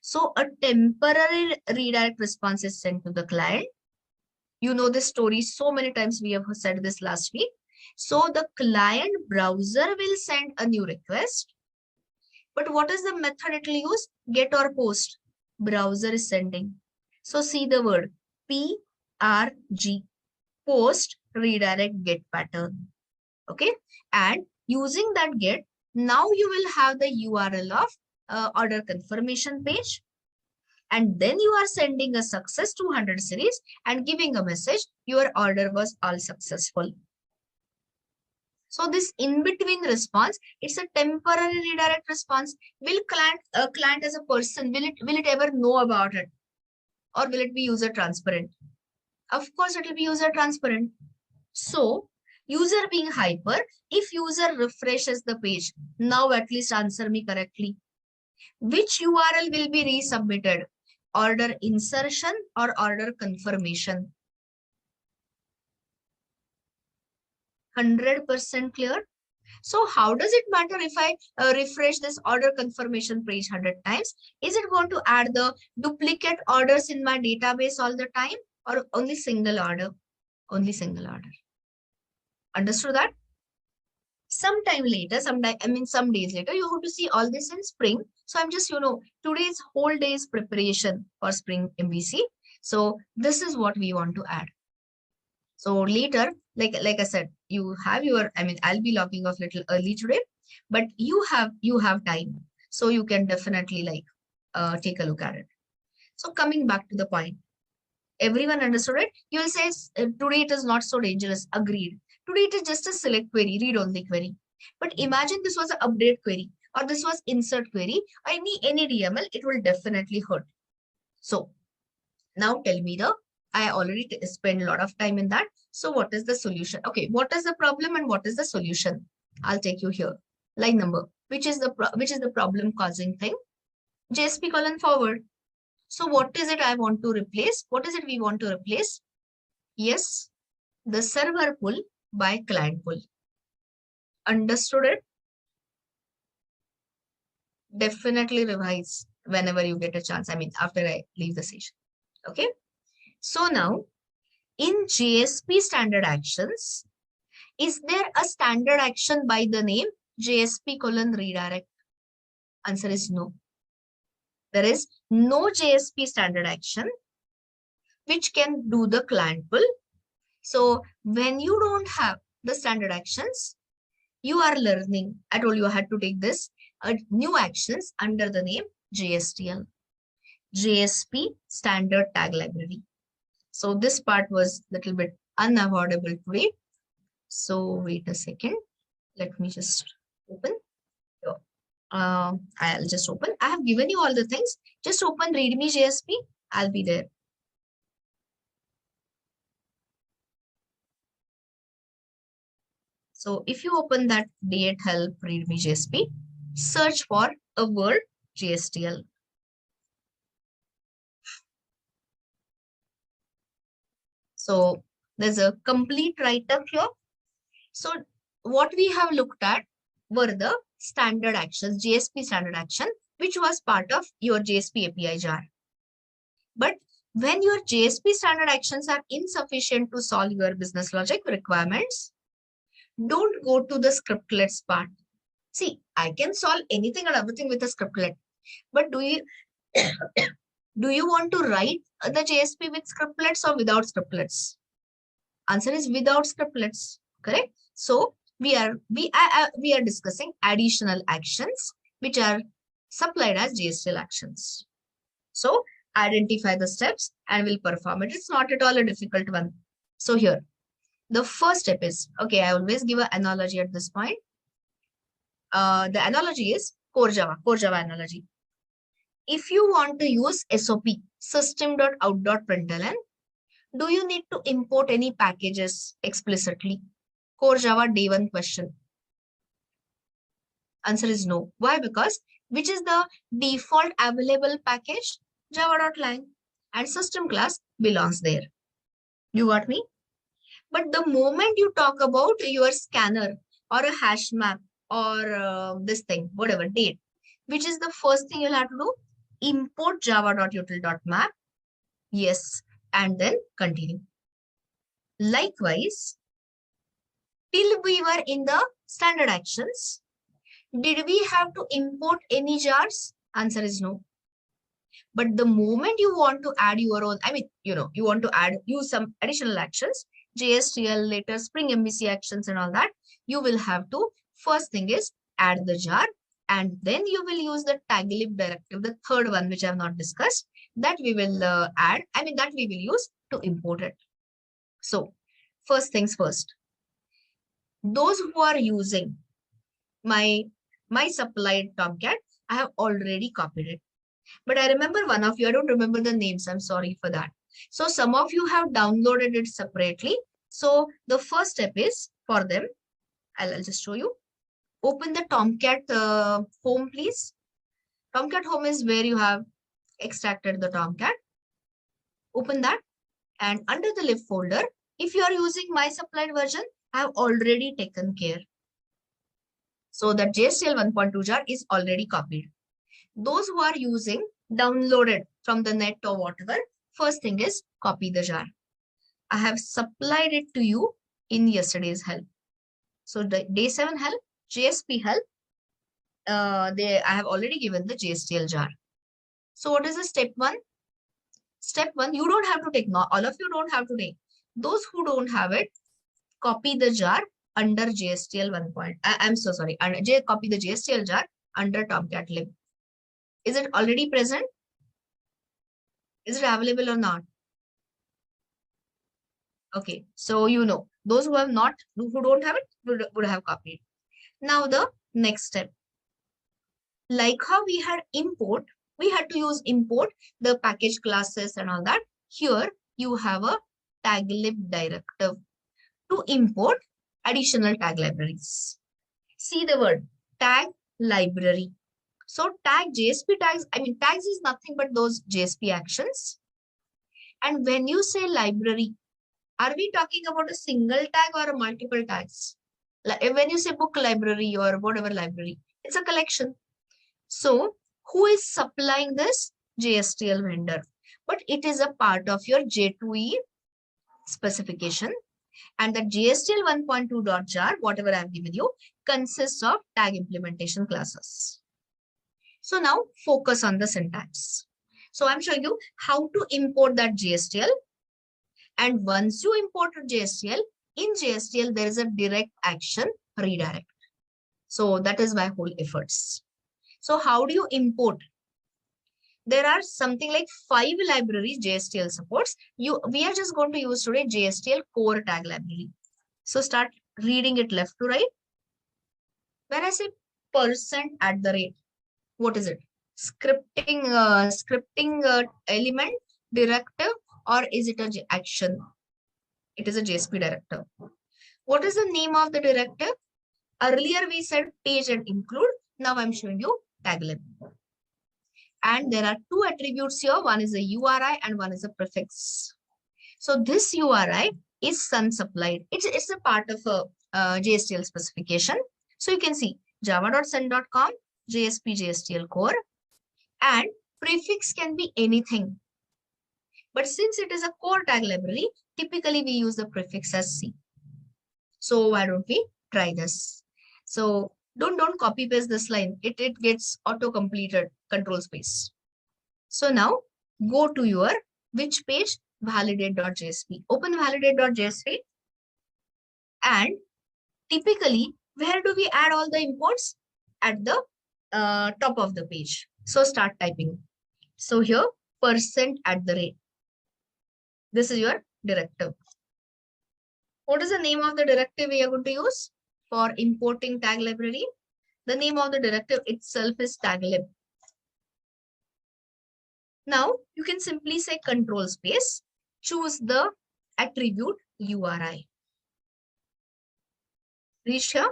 So a temporary redirect response is sent to the client. You know this story so many times. We have said this last week. So the client browser will send a new request. But what is the method it will use? Get or post. Browser is sending. So see the word PRG. Post redirect get pattern. Okay. And using that get, now you will have the URL of order confirmation page. And then you are sending a success 200 series and giving a message, your order was all successful. So this in-between response, it's a temporary redirect response. Will client as a person, will it ever know about it? Or will it be user transparent? Of course, it will be user transparent. So user being hyper, if user refreshes the page, now at least answer me correctly. Which URL will be resubmitted? Order insertion or order confirmation? 100% clear? So how does it matter if I refresh this order confirmation page 100 times? Is it going to add the duplicate orders in my database all the time, or only single order? Only single order. Understood that? Sometime later, some days later, you have to see all this in Spring. So I'm just, today's whole day's preparation for Spring MVC. So this is what we want to add. So later, like I said, you have your, I'll be logging off little early today, but you have time. So you can definitely take a look at it. So coming back to the point, everyone understood it? You will say today it is not so dangerous. Agreed. Today it is just a select query, read only query. But imagine this was an update query or this was insert query or any DML, it will definitely hurt. So now tell me I already spent a lot of time in that. So what is the solution? Okay, what is the problem and what is the solution? I'll take you here. Line number, which is the problem causing thing? JSP :forward. So what is it I want to replace? What is it we want to replace? Yes, the server pool by client pool. Understood it? Definitely revise whenever you get a chance. After I leave the session. Okay. So now in JSP standard actions, is there a standard action by the name JSP :redirect? Answer is no. There is no JSP standard action which can do the client pool. So when you don't have the standard actions, you are learning. I told you I had to take this new actions under the name JSTL, JSP standard tag library. So this part was a little bit unavoidable today. So wait a second. Let me just open. I'll just open. I have given you all the things. Just open readme JSP. I'll be there. So if you open that D8 help readme JSP, search for a word JSTL. So there's a complete write-up here. So what we have looked at were the standard actions, JSP standard action, which was part of your JSP API jar. But when your JSP standard actions are insufficient to solve your business logic requirements, don't go to the scriptlets part. See, I can solve anything and everything with a scriptlet, but do you do you want to write the JSP with scriptlets or without scriptlets? Answer is without scriptlets, correct? So we are discussing additional actions which are supplied as JSTL actions. So identify the steps and we'll perform it. It's not at all a difficult one. So here, the first step is, okay, I always give an analogy at this point. The analogy is core Java analogy. If you want to use SOP, system.out.println, do you need to import any packages explicitly? Core Java day one question. Answer is no. Why? Because which is the default available package? Java.lang, and system class belongs there. You got me? But the moment you talk about your scanner or a hash map or this thing, whatever, date, which is the first thing you'll have to do? Import java.util.map. Yes, and then continue. Likewise, till we were in the standard actions, did we have to import any jars? Answer is no. But the moment you want to add your own, you want to use some additional actions, JSTL, later Spring MVC actions and all that, you will have to, first thing is add the jar, and then you will use the taglib directive, the third one, which I have not discussed, that we will that we will use to import it. So first things first, those who are using my supplied Tomcat, I have already copied it. But I remember one of you, I don't remember the names. I'm sorry for that. So some of you have downloaded it separately. So the first step is for them, I'll just show you. Open the Tomcat home, please. Tomcat home is where you have extracted the Tomcat. Open that, and under the lib folder, if you are using my supplied version, I have already taken care. So that JSTL 1.2 jar is already copied. Those who are using downloaded from the net or whatever, first thing is copy the jar. I have supplied it to you in yesterday's help. So the day 7 help, JSP help, I have already given the JSTL jar. So what is the step 1? Step 1, you don't have to take, all of you don't have to take. Those who don't have it, copy the jar under JSTL 1. I'm so sorry, copy the JSTL jar under Tomcat lib. Is it already present? Is it available or not? Okay, so you know, those who have not, who don't have it, would have copied. Now the next step. Like how we had import, we had to use import, the package classes and all that. Here you have a taglib directive to import additional tag libraries. See the word tag library. So tag JSP tags, tags is nothing but those JSP actions. And when you say library, are we talking about a single tag or a multiple tags? Like when you say book library or whatever library, it's a collection. So who is supplying this? JSTL vendor. But it is a part of your J2E specification. And the JSTL 1.2 jar, whatever I have given you, consists of tag implementation classes. So now focus on the syntax. So I'm showing you how to import that JSTL. And once you import JSTL, in JSTL, there is a direct action redirect. So that is my whole efforts. So how do you import? There are something like 5 libraries JSTL supports. We are just going to use today JSTL core tag library. So start reading it left to right. When I say %, what is it? Scripting element directive, or is it an action? It is a JSP directive. What is the name of the directive? Earlier we said page and include. Now I'm showing you taglib. And there are 2 attributes here. One is a URI and one is a prefix. So this URI is sun supplied. It's a part of a JSTL specification. So you can see java.sun.com, JSP JSTL core, and prefix can be anything. But since it is a core tag library, typically we use the prefix as C. So why don't we try this? So don't copy paste this line. It gets auto completed control space. So now go to your which page? Validate.jsp. Open validate.jsp, and typically where do we add all the imports? At the top of the page. So start typing. So here %@. This is your directive. What is the name of the directive we are going to use for importing tag library? The name of the directive itself is taglib. Now you can simply say control space, choose the attribute URI. Reach here.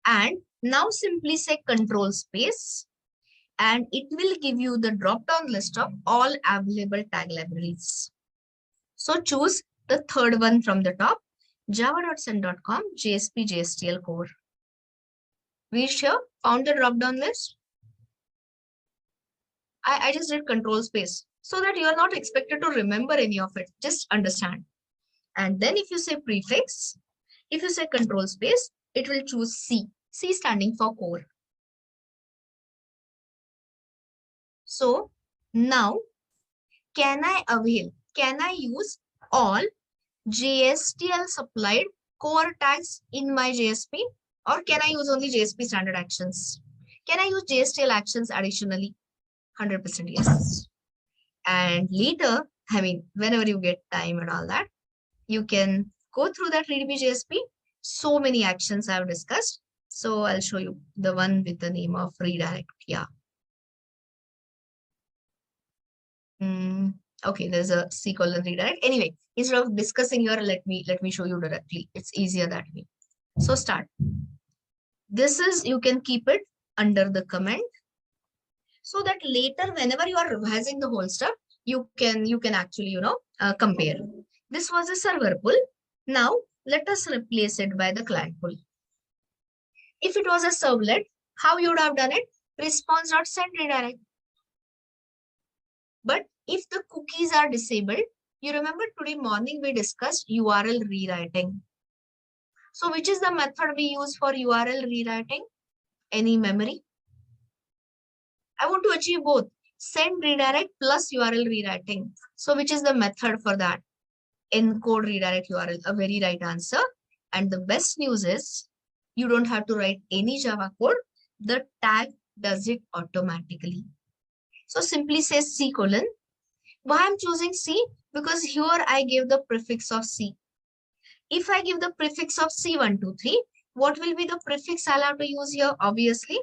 And now simply say control space, and it will give you the drop-down list of all available tag libraries. So choose the third one from the top, java.sun.com, JSP JSTL core. Reach here, found the drop-down list. I just did control space so that you are not expected to remember any of it. Just understand. And then if you say prefix, if you say control space, it will choose C. C standing for core. So now can I use all JSTL supplied core tags in my JSP, or can I use only JSP standard actions? Can I use JSTL actions additionally? 100% yes. And later, whenever you get time and all that, you can go through that readme JSP. So many actions I have discussed. So I'll show you the one with the name of redirect. Yeah. Okay, there's a C: redirect. Anyway, instead of discussing here, let me show you directly. It's easier that way. So start. This is, you can keep it under the comment so that later, whenever you are revising the whole stuff, you can actually, compare. This was a server pull. Now let us replace it by the client pull. If it was a servlet, how you would have done it? Response.send redirect. But if the cookies are disabled, you remember today morning we discussed URL rewriting. So which is the method we use for URL rewriting? Any memory? I want to achieve both send redirect plus URL rewriting. So which is the method for that? Encode redirect URL, a very right answer. And the best news is you don't have to write any Java code. The tag does it automatically. So simply say C:. Why I'm choosing C? Because here I give the prefix of C. If I give the prefix of C123, what will be the prefix I'll have to use here? Obviously,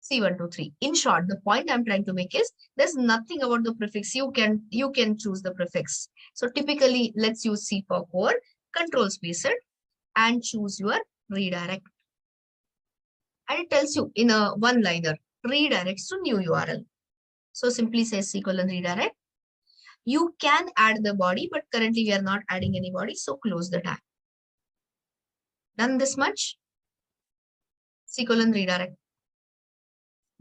C123. In short, the point I'm trying to make is there's nothing about the prefix. You can choose the prefix. So typically, let's use C for core, control space it, and choose your redirect. And it tells you in a one-liner, redirects to new URL. So simply say C: redirect. You can add the body, but currently we are not adding any body. So close the tag. Done this much? C: redirect.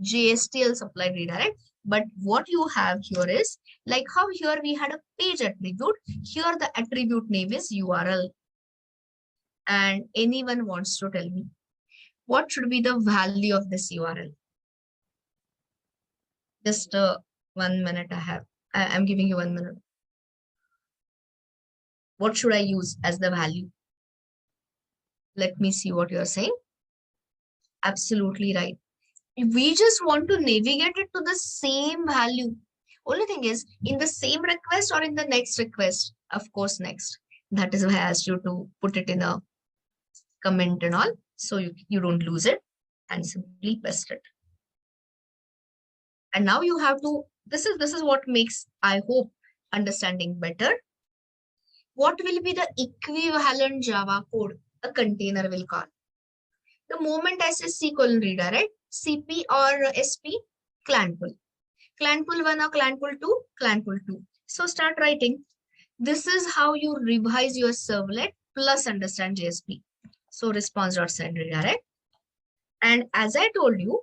JSTL supplied redirect. But what you have here is, like how here we had a page attribute, here the attribute name is URL. And anyone wants to tell me, what should be the value of this URL? Just 1 minute I have. I'm giving you 1 minute. What should I use as the value? Let me see what you're saying. Absolutely right. We just want to navigate it to the same value. Only thing is, in the same request or in the next request? Of course, next. That is why I asked you to put it in a comment and all, so you don't lose it, and simply paste it. And now you have to, this is what makes, I hope, understanding better. What will be the equivalent Java code a container will call? The moment I say C: redirect, CP or SP, clan pool. Clan pool 1 or clan pool 2? Clan pool 2. So start writing. This is how you revise your servlet plus understand JSP. So response.send redirect. And as I told you,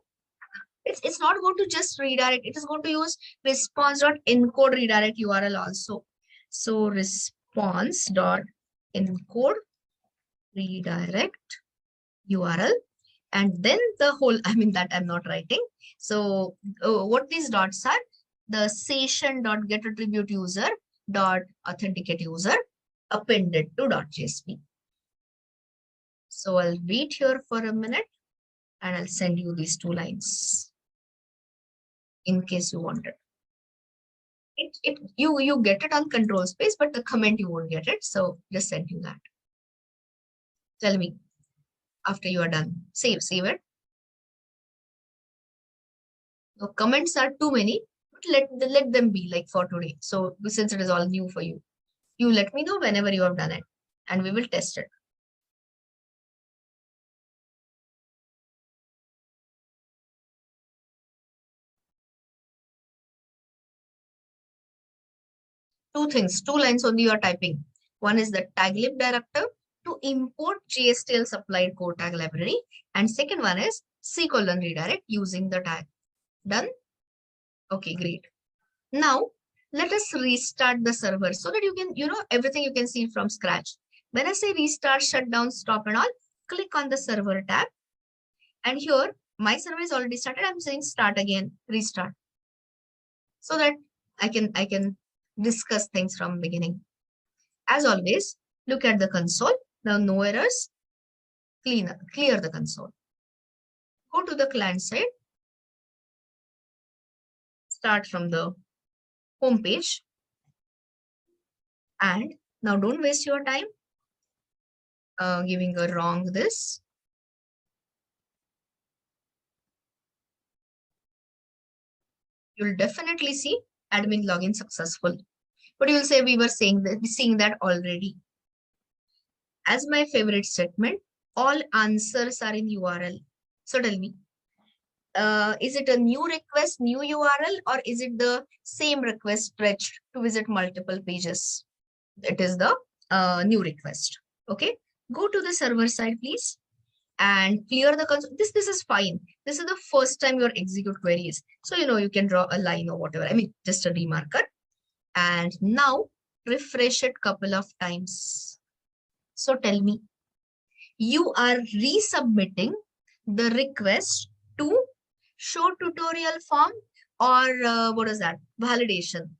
it's not going to just redirect. It is going to use response.encode redirect URL also. So response.encode redirect URL. And then the whole, that I'm not writing. So what these dots are, the session.getAttributeUser.authenticate_user appended to .jsp. So I'll wait here for a minute and I'll send you these 2 lines in case you want it. You get it on control space, but the comment you won't get it. So just send you that. Tell me after you are done. Save it. The comments are too many, but let them be like for today. So since it is all new for you, you let me know whenever you have done it and we will test it. Two things, 2 lines only you are typing. One is the taglib directive to import JSTL supplied code tag library. And second one is C:(redirect) using the tag. Done? Okay, great. Now, let us restart the server so that you can, everything you can see from scratch. When I say restart, shut down, stop and all, click on the server tab. And here, my server is already started. I'm saying start again, restart. So that I can discuss things from beginning. As always, look at the console. Now, no errors. Clear the console. Go to the client side. Start from the home page. And now don't waste your time giving a wrong this. You'll definitely see admin login successful. But you will say we were seeing that already. As my favorite statement, all answers are in URL. So tell me, is it a new request, new URL, or is it the same request stretched to visit multiple pages? It is the new request. Okay, go to the server side, please, and clear the console. This is fine. This is the first time you execute queries. So, you can draw a line or whatever. Just a remarker. And now refresh it couple of times. So tell me, you are resubmitting the request to show tutorial form or what is that? Validation.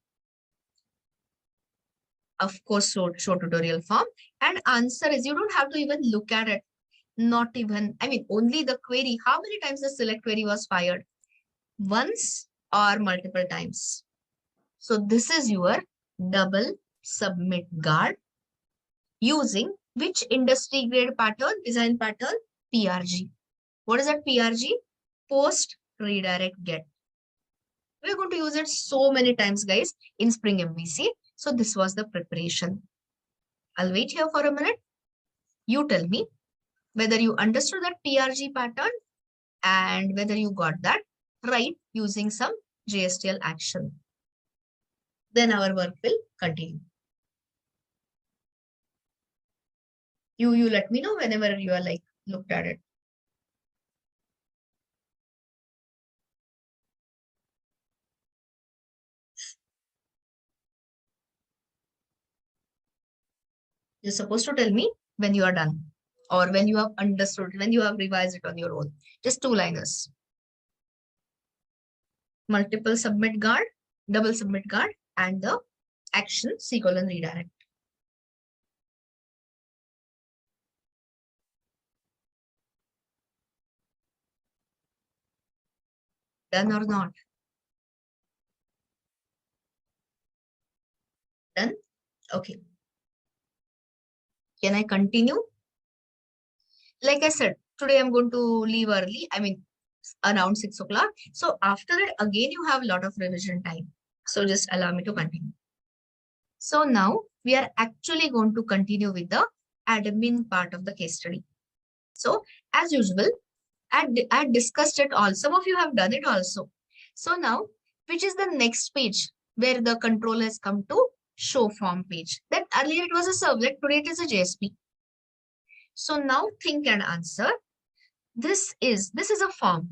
Of course, show tutorial form. And answer is, you don't have to even look at it. Not even, only the query. How many times the select query was fired? Once or multiple times. So this is your double submit guard using which industry grade pattern, design pattern? PRG. What is that PRG? Post redirect get. We're going to use it so many times, guys, in Spring MVC. So this was the preparation. I'll wait here for a minute. You tell me whether you understood that PRG pattern and whether you got that right using some JSTL action. Then our work will continue. You let me know whenever you are looked at it. You're supposed to tell me when you are done or when you have understood, when you have revised it on your own. Just 2-liners. Multiple submit guard, double submit guard, and the action C:(redirect). Done or not? Done? Okay. Can I continue? Like I said, today I'm going to leave early. Around 6 o'clock. So after that, again, you have a lot of revision time. So just allow me to continue. So now we are actually going to continue with the admin part of the case study. So as usual, I discussed it all. Some of you have done it also. So now, which is the next page where the control has come to show form page? That earlier it was a servlet, today it is a JSP. So now think and answer. This is a form.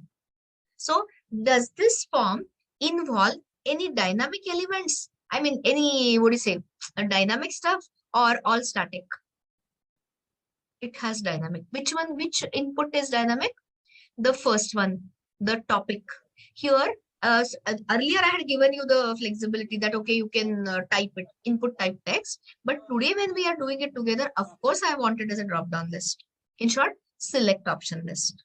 So does this form involve any dynamic elements? I mean, any, what do you say, a dynamic stuff or all static? It has dynamic. Which one, which input is dynamic? The first one, the topic. Here, earlier I had given you the flexibility that, okay, you can type it, input type text. But today when we are doing it together, of course, I want it as a drop-down list. In short, select option list.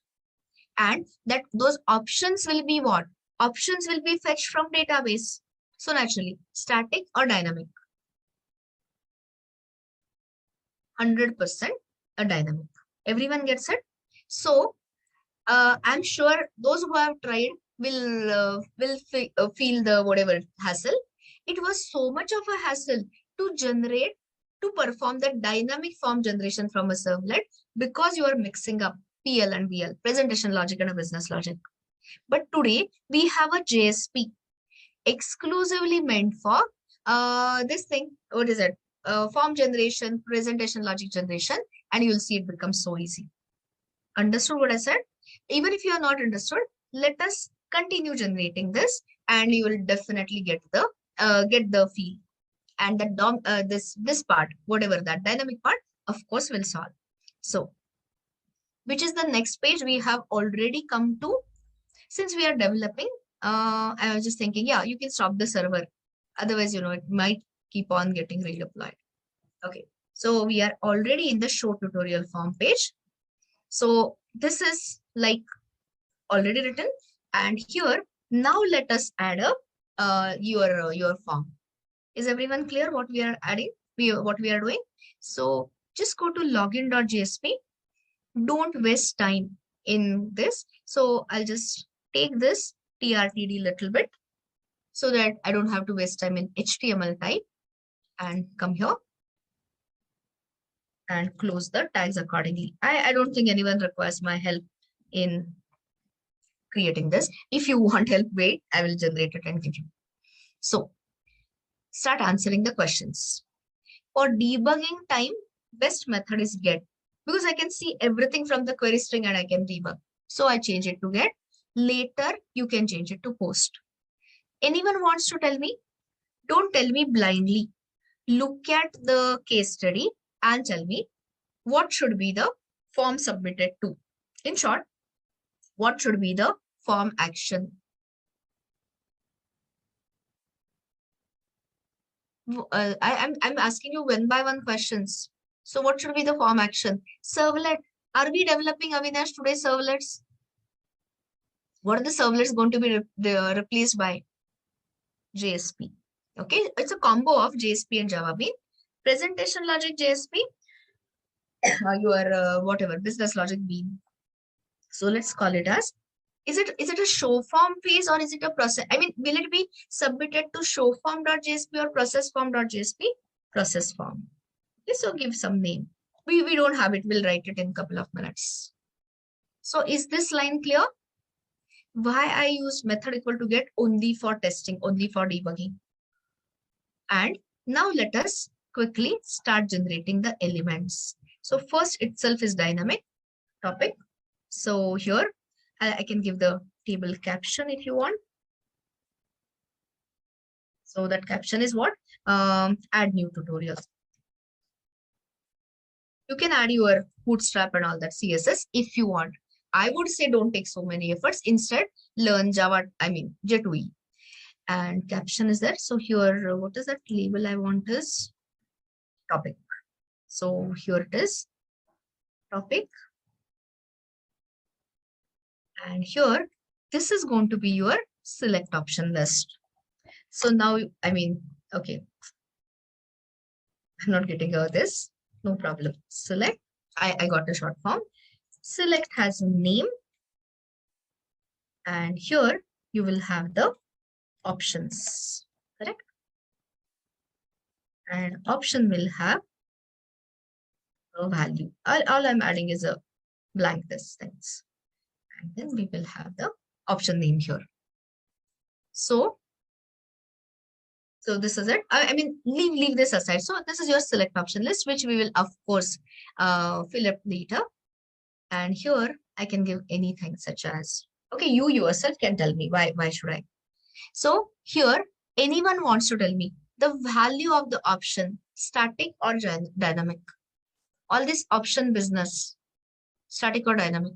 And that those options will be what? Options will be fetched from database. So naturally, static or dynamic? 100% a dynamic. Everyone gets it? So I'm sure those who have tried will feel the whatever hassle. It was so much of a hassle to perform the dynamic form generation from a servlet because you are mixing up PL and BL, presentation logic and a business logic. But today we have a JSP exclusively meant for this thing. What is it? Form generation, presentation logic generation, and you'll see it becomes so easy. Understood what I said? Even if you are not understood, let us continue generating this, and you will definitely get the feel. And the this part, whatever that dynamic part, of course, will solve. So, which is the next page we have already come to? Since we are developing, I was just thinking, yeah, you can stop the server. Otherwise, it might keep on getting redeployed. Okay, so we are already in the show tutorial form page. So this is like already written, and here now let us add a your form. Is everyone clear what we are adding? What we are doing? So just go to login.jsp. Don't waste time in this. So I'll just take this TRTD little bit so that I don't have to waste time in HTML type, and come here and close the tags accordingly. I don't think anyone requires my help in creating this. If you want help, wait, I will generate it and give you. So start answering the questions. For debugging time, best method is get, because I can see everything from the query string and I can debug. So I change it to get. Later, you can change it to post. Anyone wants to tell me? Don't tell me blindly. Look at the case study and tell me what should be the form submitted to. In short, what should be the form action? I'm asking you one by one questions. So what should be the form action? Servlet. Are we developing, Avinash, today servlets? What are the servlets going to be replaced by? JSP. Okay, it's a combo of JSP and Java Bean. Presentation logic JSP, your whatever business logic Bean. So let's call it as, is it a show form phase or is it a process? I mean, will it be submitted to show form.jsp or process form.jsp? Process form. Okay, so give some name. We don't have it. We'll write it in a couple of minutes. So is this line clear? Why I use method equal to get only for testing, only for debugging. And now let us quickly start generating the elements. So first itself is dynamic topic. So here I can give the table caption if you want. So that caption is what? Add new tutorials. You can add your bootstrap and all that CSS if you want. I would say don't take so many efforts. Instead, learn Java, J2E. And caption is there. So here, what is that label I want is topic. So here it is, topic. And here, this is going to be your select option list. So now, okay. I'm not getting over this. No problem. Select. I got a short form. Select has a name. And here you will have the options. Correct? And option will have a value. All I'm adding is a blank this things. And then we will have the option name here. So this is it. I mean, leave this aside. So this is your select option list, which we will of course fill up later. And here I can give anything such as, okay, you yourself can tell me why should I? So here anyone wants to tell me the value of the option, static or dynamic. All this option business, static or dynamic,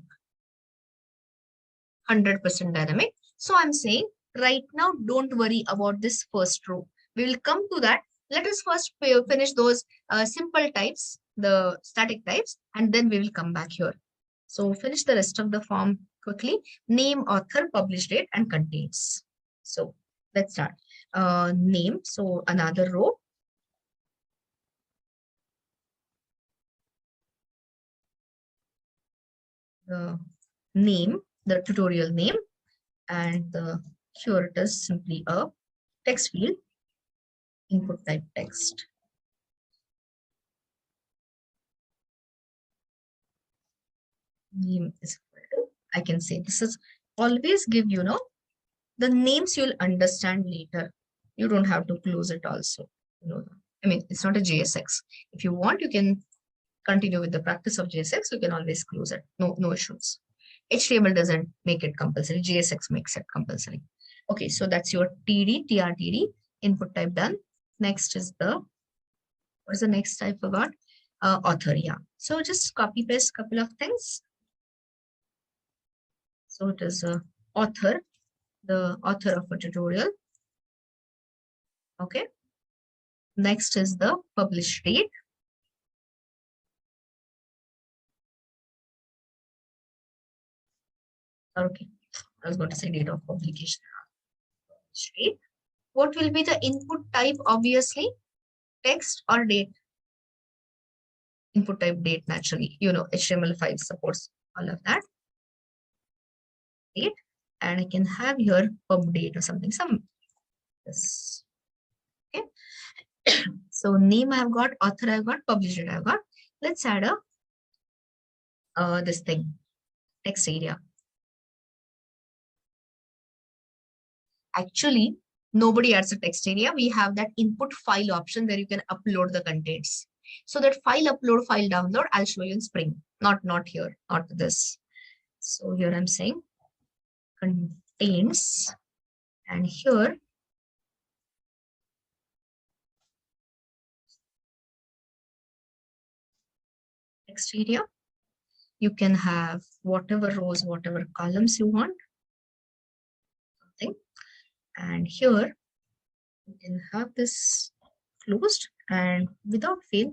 100% dynamic. So I'm saying right now, don't worry about this first row. We will come to that. Let us first finish those simple types, the static types, and then we will come back here. So finish the rest of the form quickly. Name, author, publish date, and contains. So let's start. Name. So another row. The name, the tutorial name, and here it is simply a text field, input type text. Name is equal to, I can say this is always give, the names you'll understand later. You don't have to close it also. I mean, it's not a JSX. If you want, you can continue with the practice of JSX. You can always close it. No issues. HTML doesn't make it compulsory. JSX makes it compulsory. Okay, so that's your TRTD, input type done. Next is what's the next type about? Author, yeah. So just copy paste couple of things. So it is author, the author of a tutorial. Okay. Next is the publish date. Okay. I was going to say date of publication. Publish date. What will be the input type? Obviously, text or date. Input type date naturally. HTML5 supports all of that. Date. And I can have here pub date or something. This. Okay. So name I've got, author I've got, publish date I've got. Let's add this thing, text area. Actually, nobody adds a text area. We have that input file option where you can upload the contents. So that file upload, file download, I'll show you in Spring. Not here, not this. So here I'm saying contains, and here text area. You can have whatever rows, whatever columns you want. Something. And here you can have this closed and without fail.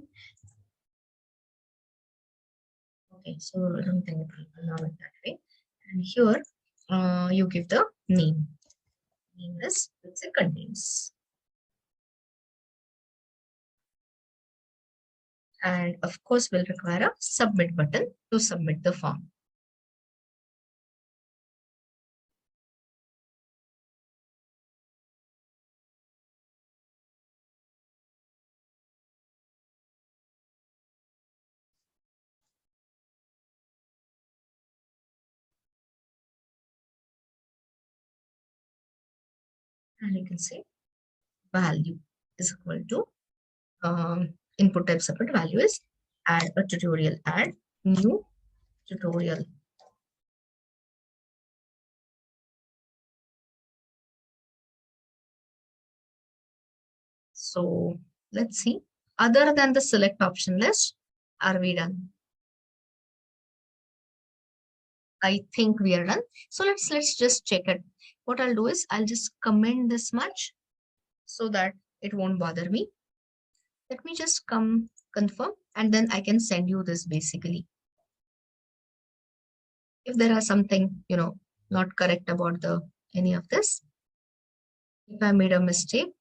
Okay, so I don't think it will allow it that way. And here you give the name. Name is, let's say, contains. And of course, we'll require a submit button to submit the form. And you can say value is equal to input type separate value is add a tutorial, add new tutorial. So let's see. Other than the select option list, are we done? I think we are done. So let's just check it. What I'll do is I'll just comment this much so that it won't bother me. Let me just confirm, and then I can send you this basically. If there are something, not correct about any of this, if I made a mistake,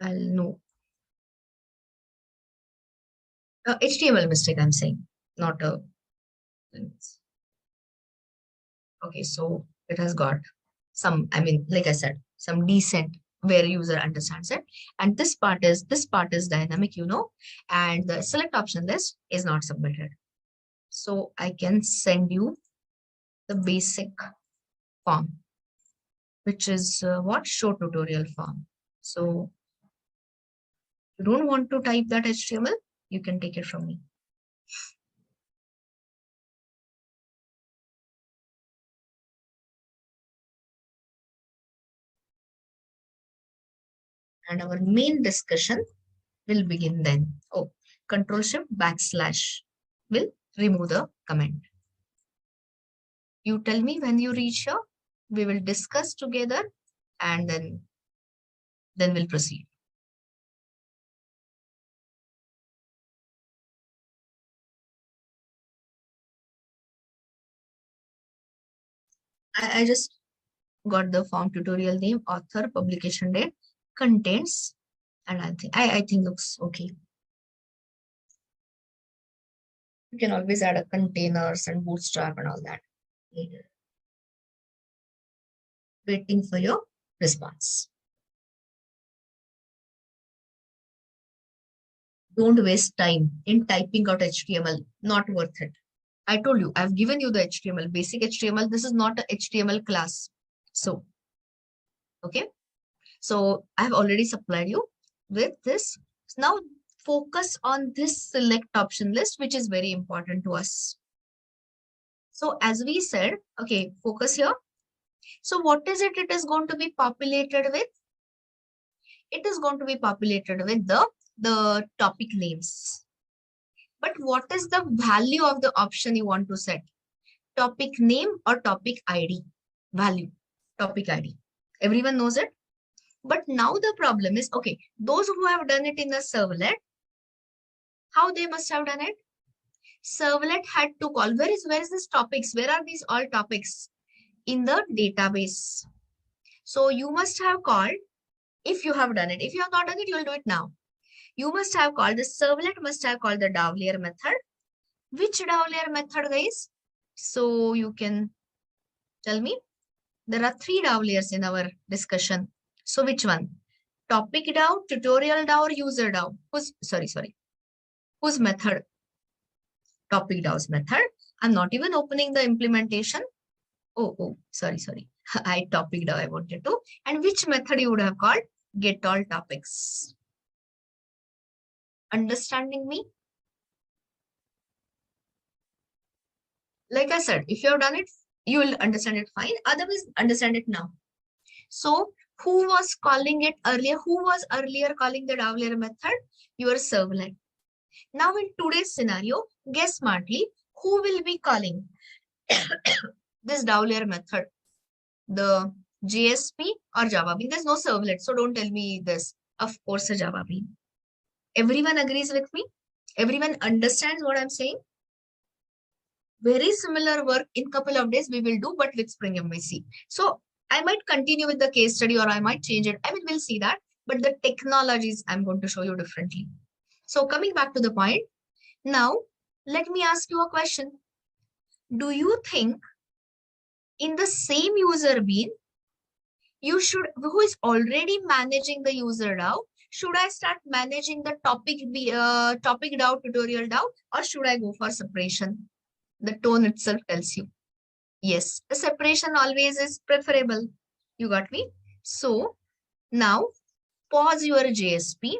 I'll know. HTML mistake, I'm saying, not a. Okay, so it has got some, like I said, some decent where user understands it. And this part is dynamic, and the select option list is not submitted. So I can send you the basic form. which is what? Show tutorial form. So you don't want to type that HTML, you can take it from me. And our main discussion will begin then. Oh, Control Shift / will remove the comment. You tell me when you reach here, we will discuss together and then we'll proceed. I just got the form tutorial name, author, publication date, contents, and I think looks okay. You can always add a containers and bootstrap and all that. Waiting for your response. Don't waste time in typing out HTML. Not worth it. I told you, I've given you the HTML, basic HTML. This is not a HTML class. So, okay. So I've already supplied you with this. Now focus on this select option list, which is very important to us. So as we said, okay, focus here. So what is it? It is going to be populated with? It is going to be populated with the topic names. But what is the value of the option you want to set? Topic name or topic ID? Value, topic ID. Everyone knows it. But now the problem is, okay, those who have done it in a servlet, how they must have done it? Servlet had to call, where is this topics? Where are these all topics? In the database. So you must have called, if you have done it. If you have not done it, you will do it now. You must have called, the servlet must have called the Davlier method. Which Davlier method, guys? So you can tell me. There are 3 Davliers in our discussion. So which one? Topic DAO, tutorial DAO, or user DAO? Whose method? Topic DAO's method. I'm not even opening the implementation. Oh, sorry. I topic DAO I wanted to. And which method you would have called? Get all topics. Understanding me? Like I said, if you have done it, you will understand it fine. Otherwise, understand it now. So who was calling it earlier? Who was earlier calling the Davlier method? Your servlet. Now in today's scenario, guess smartly, who will be calling this Davlier method? The JSP or Java Bean? There's no servlet, so don't tell me this. Of course, a Java Bean. Everyone agrees with me? Everyone understands what I'm saying? Very similar work in couple of days we will do, but with Spring MVC. So I might continue with the case study or I might change it. I mean, we'll see that. But the technologies I'm going to show you differently. So coming back to the point, now let me ask you a question. Do you think in the same user bean, who is already managing the user DAO, should I start managing the topic DAO, tutorial DAO, or should I go for separation? The tone itself tells you. Yes, the separation always is preferable. You got me? So now pause your JSP.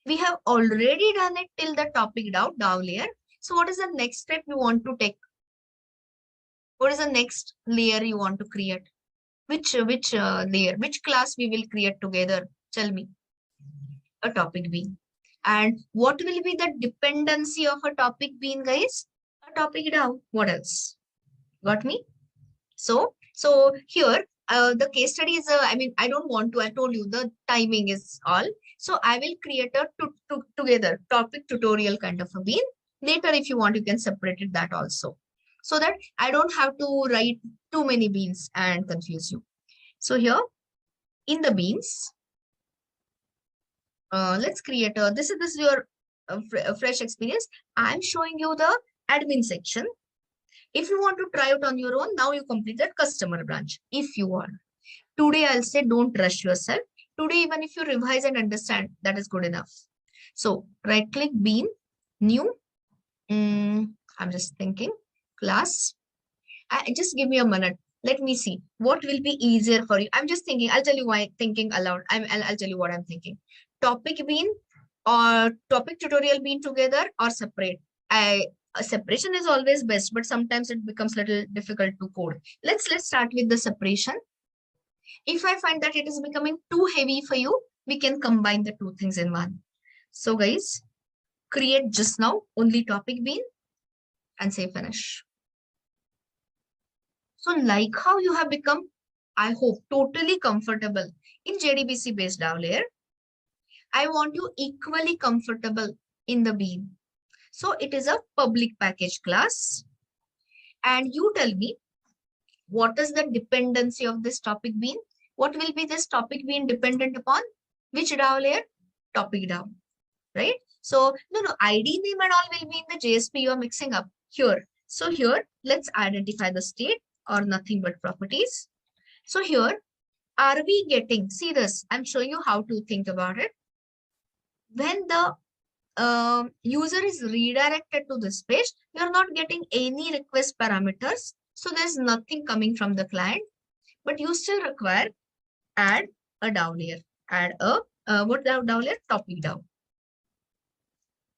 We have already done it till the topic DAO layer. So what is the next step you want to take? What is the next layer you want to create? Which layer? Which class we will create together? Tell me. A topic bean. And what will be the dependency of a topic bean, guys? A topic DAO. What else? Got me? So here, the case study is, I don't want to, I told you the timing is all. So I will create a together topic tutorial kind of a bean. Later, if you want, you can separate it that also. So that I don't have to write too many beans and confuse you. So here, in the beans, let's create this is your fresh experience. I'm showing you the admin section. If you want to try it on your own, now you completed customer branch. If you want. Today, I'll say don't rush yourself. Today, even if you revise and understand, that is good enough. So right click bean, new. I'm just thinking class. Just give me a minute. Let me see what will be easier for you. I'm just thinking, I'll tell you why thinking aloud. I'll tell you what I'm thinking. Topic bean or topic tutorial bean together or separate. A separation is always best, but sometimes it becomes a little difficult to code. Let's start with the separation. If I find that it is becoming too heavy for you, we can combine the two things in one. So guys, create just now only topic bean and say finish. So like how you have become, I hope, totally comfortable in JDBC based DAO layer, I want you equally comfortable in the bean. So it is a public package class. And you tell me, what is the dependency of this topic bean? What will be this topic bean dependent upon? Which DAO layer? Topic DAO, right? So no, ID name and all will be in the JSP you are mixing up here. So here, let's identify the state or nothing but properties. So here, are we getting, see this, I'm showing you how to think about it. When the user is redirected to this page, you're not getting any request parameters. So there's nothing coming from the client, but you still require add a DAO layer, add a what DAO layer? Topic DAO.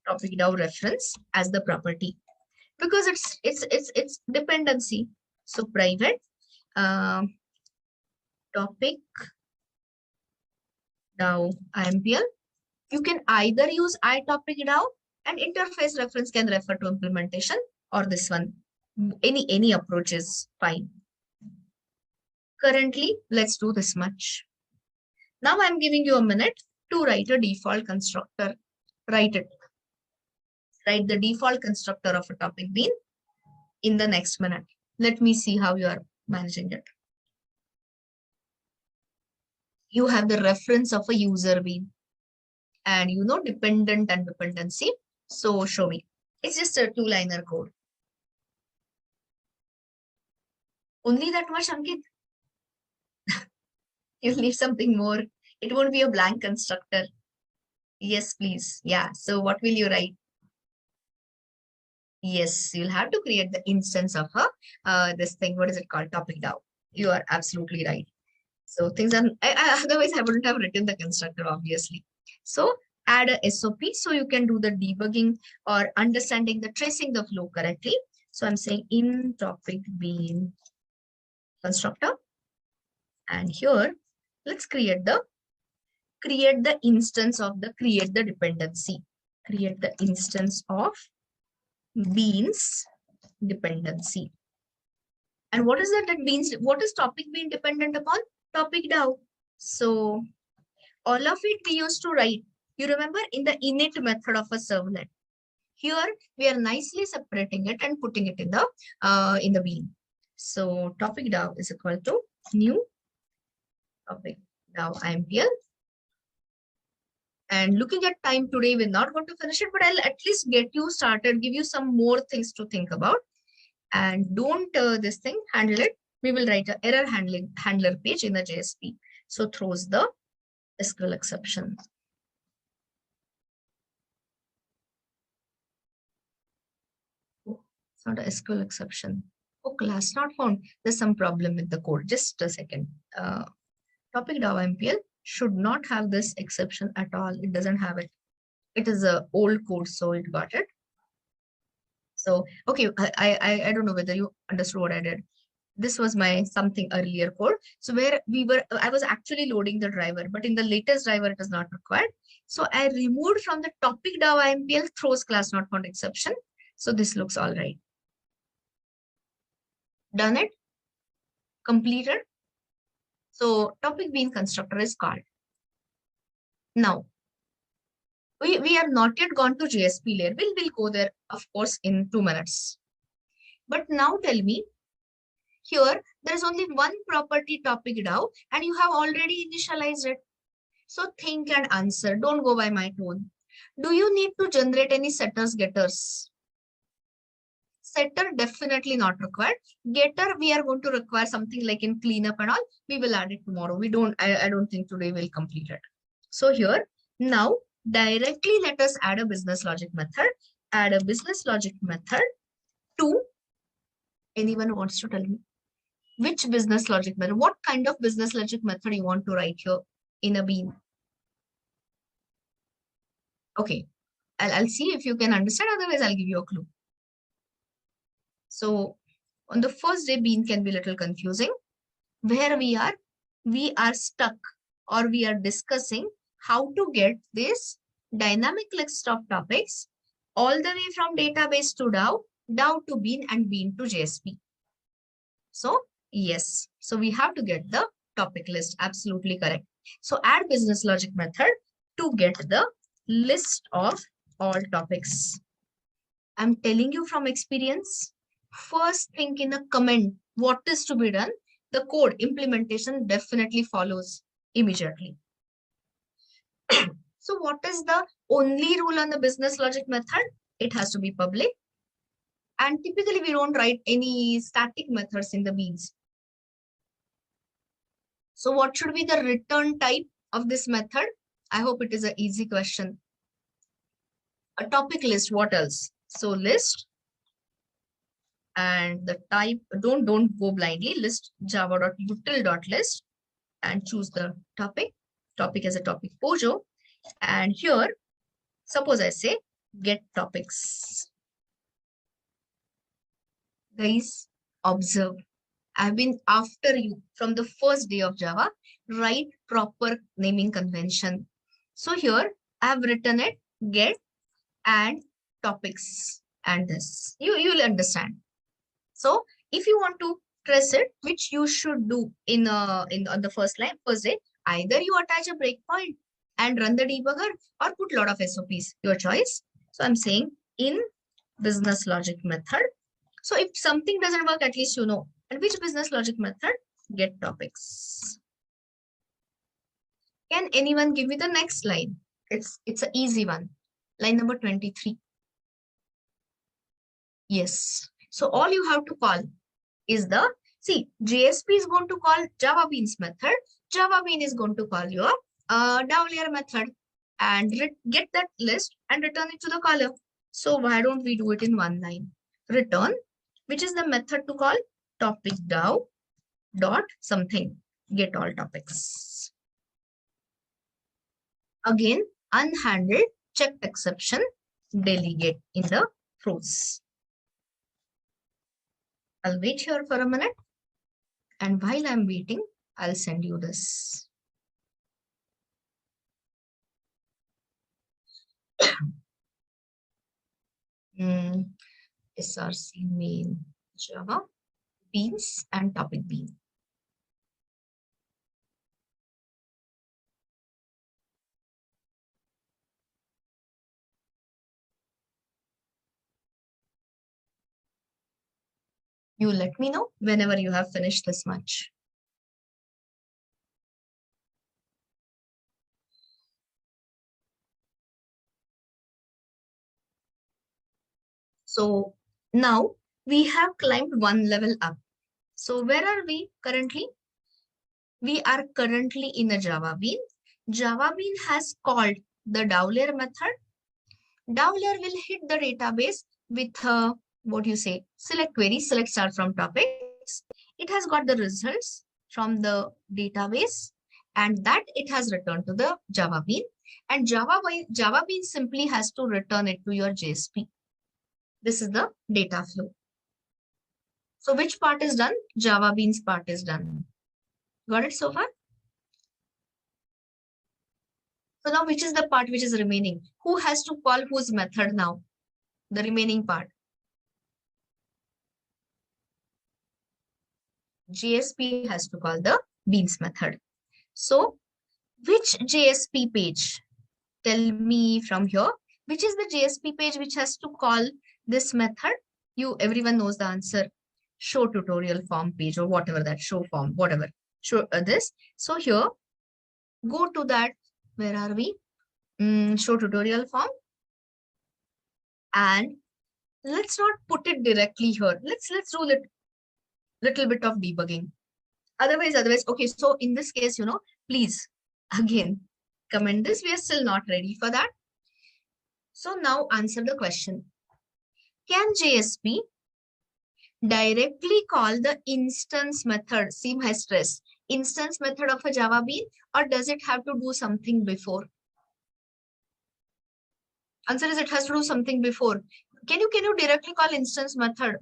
Topic DAO reference as the property, because it's dependency. So private topic DAO IMPL. You can either use iTopic DAO and interface reference can refer to implementation or this one. Any approach is fine. Currently, let's do this much. Now I'm giving you a minute to write a default constructor. Write it. Write the default constructor of a topic bean in the next minute. Let me see how you are managing it. You have the reference of a user bean and you know dependent and dependency. So show me. It's just a two-liner code. Only that much, Ankit? You'll need something more. It won't be a blank constructor. Yes, please. Yeah. So what will you write? Yes, you'll have to create the instance of this thing. What is it called? Topic DAO. You are absolutely right. So things are, otherwise I wouldn't have written the constructor, obviously. So add a SOP so you can do the debugging or understanding the tracing the flow correctly. So I'm saying in topic bean constructor. And here, let's create the instance of create the dependency. Create the instance of beans dependency. And what is that beans? What is topic bean dependent upon? Topic DAO. So all of it we used to write. You remember in the init method of a servlet. Here we are nicely separating it and putting it in the bean. So topic DAO is equal to new topic DAO IMPL. And looking at time today, we're not going to finish it, but I'll at least get you started, give you some more things to think about. And don't this thing, handle it. We will write an error handler page in the JSP. So throws the SQL exception. Oh, it's not a SQL exception. Oh, class not found. There's some problem with the code. Just a second. Topic DAO MPL should not have this exception at all. It doesn't have it. It is a old code, so it got it. So, okay, I don't know whether you understood what I did. This was my something earlier code. So where I was actually loading the driver, but in the latest driver, it is not required. So I removed from the topic DAO IMPL throws class not found exception. So this looks all right. Done it. Completed. So topic bean constructor is called. Now, we have not yet gone to JSP layer. We'll go there, of course, in 2 minutes. But now tell me, here, there is only one property topic DAO and you have already initialized it. So think and answer. Don't go by my tone. Do you need to generate any setters, getters? Setter definitely not required. Getter, we are going to require something like in cleanup and all. We will add it tomorrow. I don't think today we'll complete it. So here, now directly let us add a business logic method. Add a business logic method to, anyone wants to tell me? Which business logic method? What kind of business logic method you want to write here in a bean? Okay, I'll see if you can understand. Otherwise, I'll give you a clue. So on the first day, bean can be a little confusing. Where we are stuck, or we are discussing how to get this dynamic list of topics all the way from database to DAO to bean, and bean to JSP. So yes, so we have to get the topic list. Absolutely correct. So add business logic method to get the list of all topics. I'm telling you from experience, first think in a comment what is to be done. The code implementation definitely follows immediately. So what is the only rule on the business logic method? It has to be public. And typically we don't write any static methods in the beans. So what should be the return type of this method? I hope it is an easy question. A topic list, what else? So list, and the type, don't go blindly, list java.util.list, and choose the topic as a topic pojo. And here, suppose I say get topics. Guys, observe. I've been after you from the first day of Java. Write proper naming convention. So here I have written it, get and topics, and this. You'll understand. So if you want to trace it, which you should do on the first line, first day, either you attach a breakpoint and run the debugger, or put a lot of SOPs, your choice. So I'm saying in business logic method. So if something doesn't work, at least you know. And which business logic method? Get topics. Can anyone give me the next line? It's an easy one. Line number 23. Yes. So all you have to call is JSP is going to call Java Beans method. Java Bean is going to call your DAO layer method, and get that list and return it to the caller. So why don't we do it in one line? Return, which is the method to call topic DAO dot something, get all topics. Again, unhandled, checked exception, delegate in the pros. I'll wait here for a minute, and while I'm waiting, I'll send you this. SRC main Java beans and topic bean. You let me know whenever you have finished this much. So now we have climbed one level up. So where are we currently? We are currently in a Java Bean. Java Bean has called the DAO layer method. DAO layer will hit the database with select query, select star from topics. It has got the results from the database, and that it has returned to the Java Bean. And Java Bean simply has to return it to your JSP. This is the data flow. So which part is done? Java Beans part is done. Got it so far? So now which is the part which is remaining? Who has to call whose method now? The remaining part. JSP has to call the beans method. So which JSP page? Tell me from here. Which is the JSP page which has to call this method? Everyone knows the answer. Show tutorial form page, or whatever that show form, whatever. Show this. So here, go to that. Where are we? Show tutorial form. And let's not put it directly here. Let's do little bit of debugging. Otherwise, okay. So in this case, please again comment this. We are still not ready for that. So now answer the question. Can JSP directly call the instance method. See my stress. Instance method of a Java bean, or does it have to do something before? Answer is it has to do something before. Can you directly call instance method?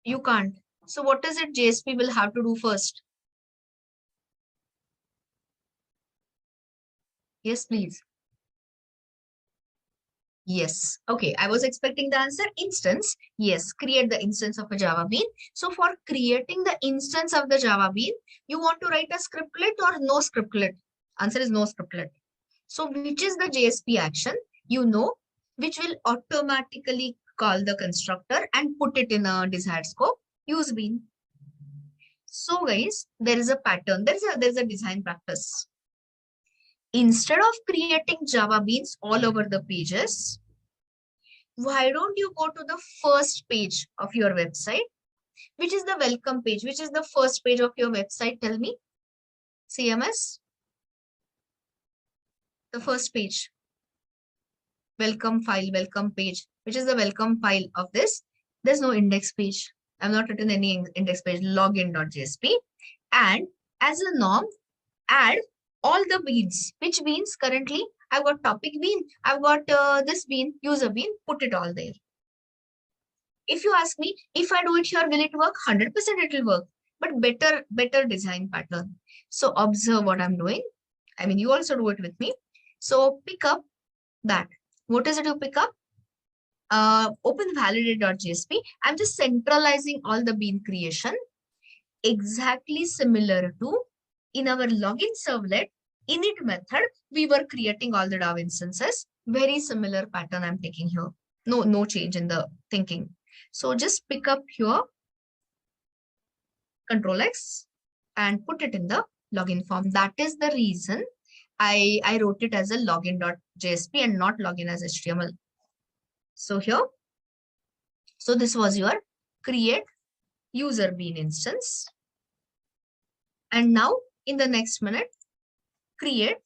You can't. So what is it JSP will have to do first? Yes, please. Yes. Okay. I was expecting the answer instance. Yes. Create the instance of a Java bean. So for creating the instance of the Java bean, you want to write a scriptlet or no scriptlet? Answer is no scriptlet. So which is the JSP action? You know, which will automatically call the constructor and put it in a desired scope. Use bean. So guys, there is a pattern. There's a design practice. Instead of creating Java beans all over the pages, why don't you go to the first page of your website? Which is the welcome page? Which is the first page of your website? Tell me. CMS. The first page. Welcome file, welcome page. Which is the welcome file of this? There's no index page. I've not written any index page. Login.jsp. And as a norm, add all the beans. Which beans currently? I've got topic bean. I've got this bean, user bean. Put it all there. If you ask me, if I do it here, will it work? 100% it will work. But better design pattern. So observe what I'm doing. I mean, you also do it with me. So pick up that. What is it you pick up? Open validate.jsp. I'm just centralizing all the bean creation. Exactly similar to in our login servlet, init method, we were creating all the Java instances. Very similar pattern I'm taking here. No change in the thinking. So just pick up here, Control X, and put it in the login form. That is the reason I wrote it as a login.jsp and not login as HTML. So here, so this was your create user bean instance. And now in the next minute, create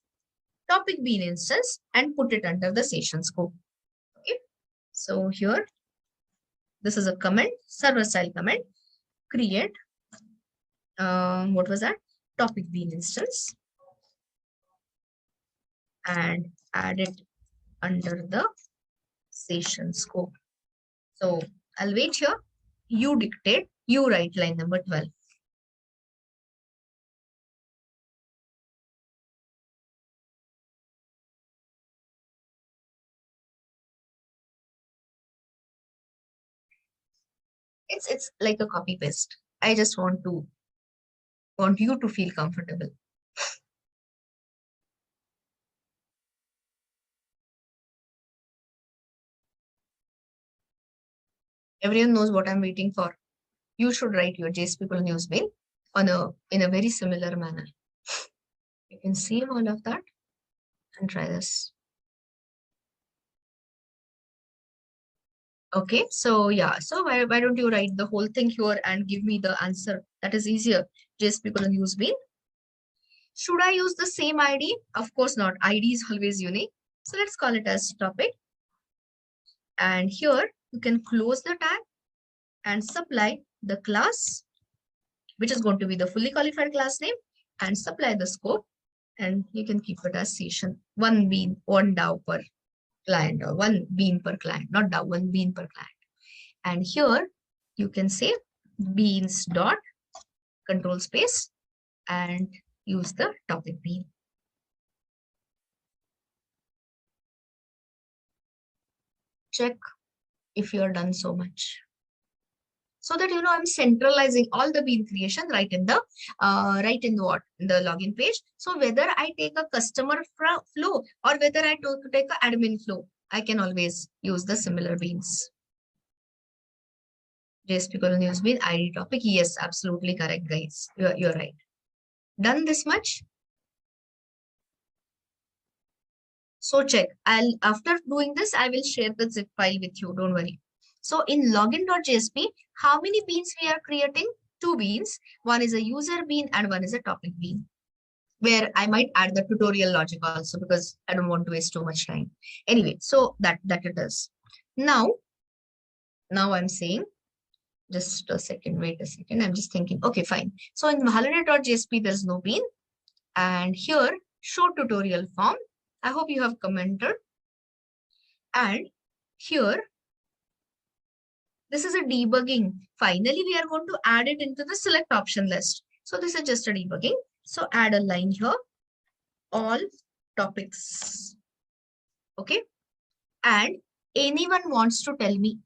topic bean instance and put it under the session scope. Okay. So here, this is a comment, server style comment, create, what was that? Topic bean instance and add it under the session scope. So I'll wait here. You dictate, you write line number 12. It's like a copy paste. I just want you to feel comfortable. Everyone knows what I'm waiting for. You should write your JSP news mail in a very similar manner. You can save all of that and try this. Okay, so yeah, so why don't you write the whole thing here and give me the answer? That is easier. JSP news mail. Should I use the same ID? Of course not. ID is always unique. So let's call it as topic. And here you can close the tag and supply the class, which is going to be the fully qualified class name, and supply the scope. And you can keep it as session. 1 bean, 1 DAO per client, or 1 bean per client, not DAO, 1 bean per client. And here you can say beans dot control space and use the topic bean. Check if you are done so much. So that I'm centralizing all the bean creation right in the in the login page. So whether I take a customer flow or whether I take a admin flow, I can always use the similar beans. JSP news bean ID topic. Yes, absolutely correct, guys. You're right. Done this much. So check. After doing this, I will share the zip file with you. Don't worry. So in login.jsp, how many beans we are creating? 2 beans. One is a user bean and one is a topic bean, where I might add the tutorial logic also because I don't want to waste too much time. Anyway, so that it is. Now I'm saying Just a second, wait a second. I'm just thinking. Okay, fine. So in holiday.jsp, there's no bean. And here, show tutorial form. I hope you have commented. And here, this is a debugging. Finally, we are going to add it into the select option list. So this is just a debugging. So add a line here, all topics. Okay. And anyone wants to tell me,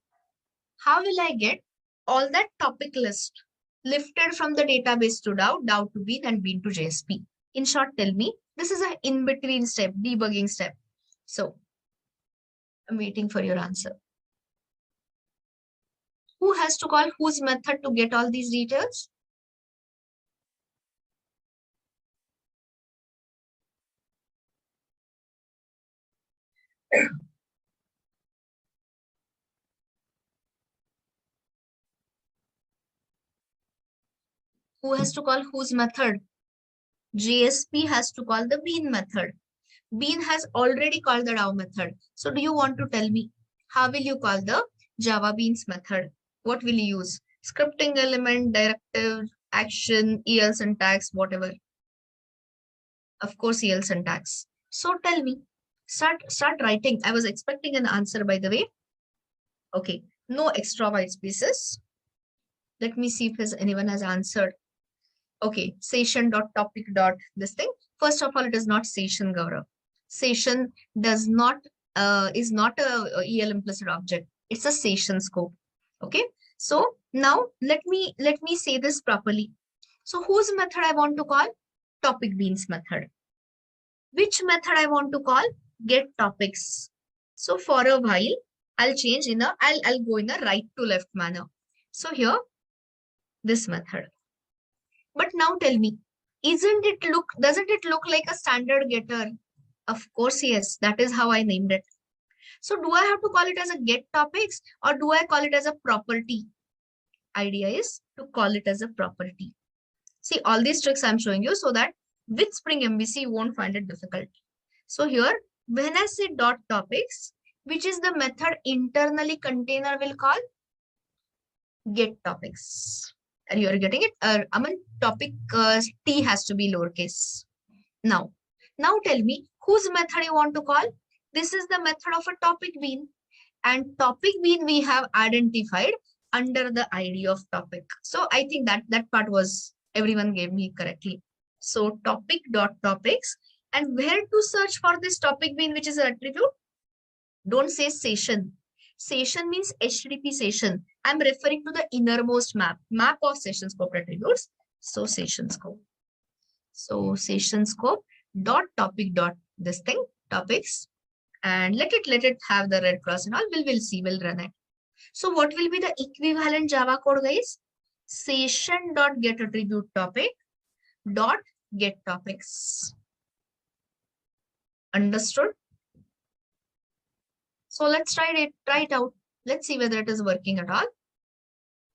how will I get all that topic list lifted from the database to DAO to bean, and bean to JSP? In short, tell me. This is an in-between step, debugging step. So I'm waiting for your answer. Who has to call whose method to get all these details? Who has to call whose method? JSP has to call the bean method. Bean has already called the DAO method. So do you want to tell me, how will you call the Java beans method? What will you use? Scripting element, directive, action, EL syntax, whatever. Of course, EL syntax. So tell me, start writing. I was expecting an answer, by the way. Okay, no extra white spaces. Let me see if anyone has answered. Okay, session.topic. This thing. First of all, it is not session, Gaurav. Session does not is not a EL implicit object. It's a session scope. Okay. So now let me say this properly. So whose method I want to call? Topic beans method. Which method I want to call? Get topics. So for a while, I'll change in a I'll go in a right to left manner. So here, this method. But now tell me, doesn't it look like a standard getter? Of course, yes. That is how I named it. So do I have to call it as a get topics, or do I call it as a property? Idea is to call it as a property. See, all these tricks I'm showing you so that with Spring MVC, you won't find it difficult. So here, when I say dot topics, which is the method internally container will call? Get topics. And you are getting it? Topic T has to be lowercase. Now tell me, whose method you want to call? This is the method of a topic bean. And topic bean we have identified under the ID of topic. So I think that part was, everyone gave me correctly. So topic.topics. And where to search for this topic bean, which is an attribute? Don't say session. Session means HTTP session. I'm referring to the innermost map of session scope attributes. So session scope. So session scope dot topic dot this thing topics, and let it have the red cross and all. We'll see. We'll run it. So what will be the equivalent Java code, guys? Session dot get attribute topic dot get topics. Understood? So let's try it out. Let's see whether it is working at all.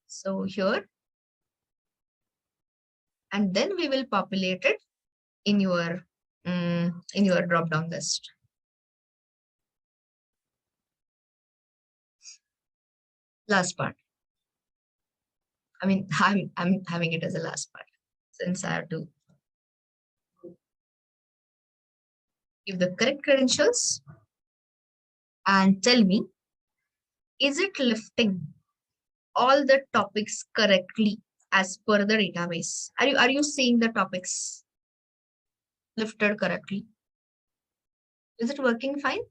So here, and then we will populate it in your drop-down list. Last part. I mean, I'm having it as a last part since I have to give the correct credentials and tell me, is it lifting all the topics correctly as per the database? Are you seeing the topics lifted correctly? Is it working fine?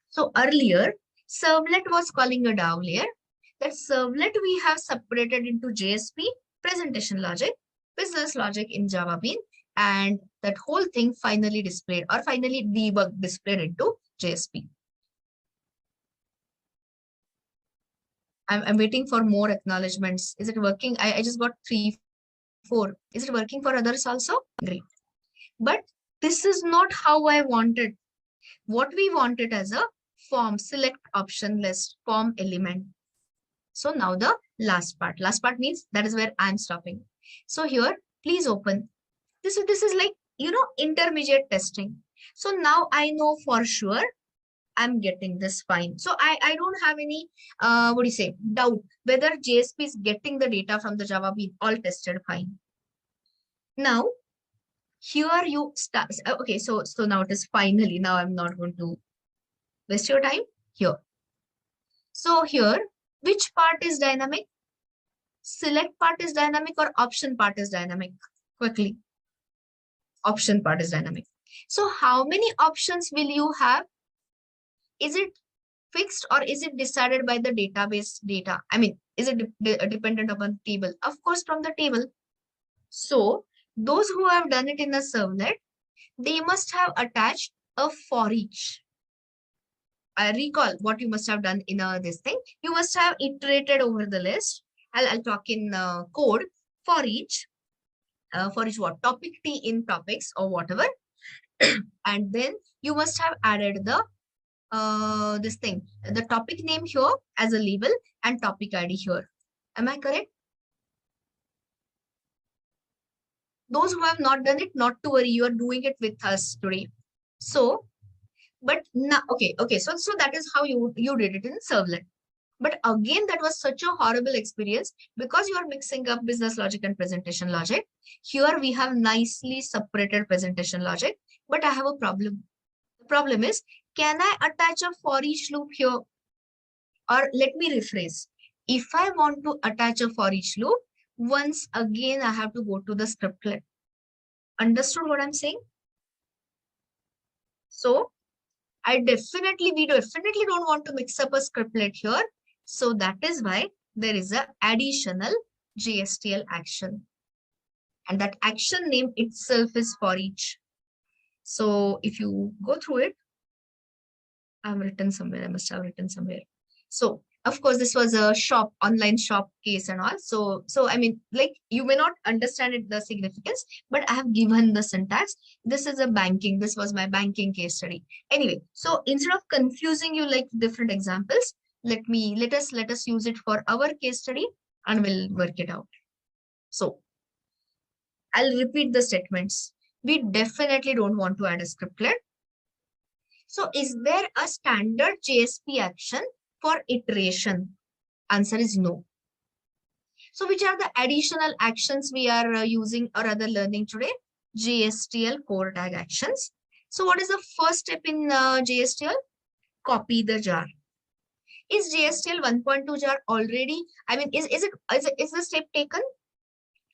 So earlier, servlet was calling a DAO layer. That servlet we have separated into JSP, presentation logic, business logic in Java Bean, and that whole thing finally displayed or finally displayed into JSP. I'm waiting for more acknowledgements. Is it working? I just got 3, 4. Is it working for others also? Great. But this is not how I wanted. What we wanted as a form, select option list, form element. So now the last part. Last part means that is where I'm stopping. So here, please open. This is like, intermediate testing. So now I know for sure I'm getting this fine. So I don't have any, what do you say, doubt whether JSP is getting the data from the Java being all tested fine. Now, here you start. Okay, so now it is finally, now I'm not going to waste your time here. So here, which part is dynamic? Select part is dynamic or option part is dynamic? Quickly. Option part is dynamic. So how many options will you have? Is it fixed or is it decided by the database data? I mean, is it dependent upon table? Of course, from the table. So those who have done it in a servlet, they must have attached a for each. I recall what you must have done in this thing. You must have iterated over the list. I'll talk in code for each what? Topic T in topics or whatever. And then you must have added the this thing, the topic name here as a label and topic ID here. Am I correct? Those who have not done it, not to worry, you are doing it with us today. So, but now, okay, so that is how you did it in servlet. But again, that was such a horrible experience because you are mixing up business logic and presentation logic. Here we have nicely separated presentation logic, but I have a problem. The problem is, can I attach a for each loop here? Or let me rephrase. If I want to attach a for each loop, once again, I have to go to the scriptlet. Understood what I'm saying? So we definitely don't want to mix up a scriptlet here. So that is why there is an additional JSTL action. And that action name itself is for each. So if you go through it, I've written somewhere, I must have written somewhere. So of course, this was a online shop case and all. So I mean, like, you may not understand it, the significance, but I have given the syntax. This is a banking. This was my banking case study. Anyway, so instead of confusing you like different examples, let us use it for our case study and we'll work it out. So I'll repeat the statements. We definitely don't want to add a scriptlet. So is there a standard JSP action for iteration? Answer is no. So which are the additional actions we are using or other learning today? JSTL core tag actions. So what is the first step in JSTL? Copy the jar. Is JSTL 1.2 jar already? I mean, is the step taken?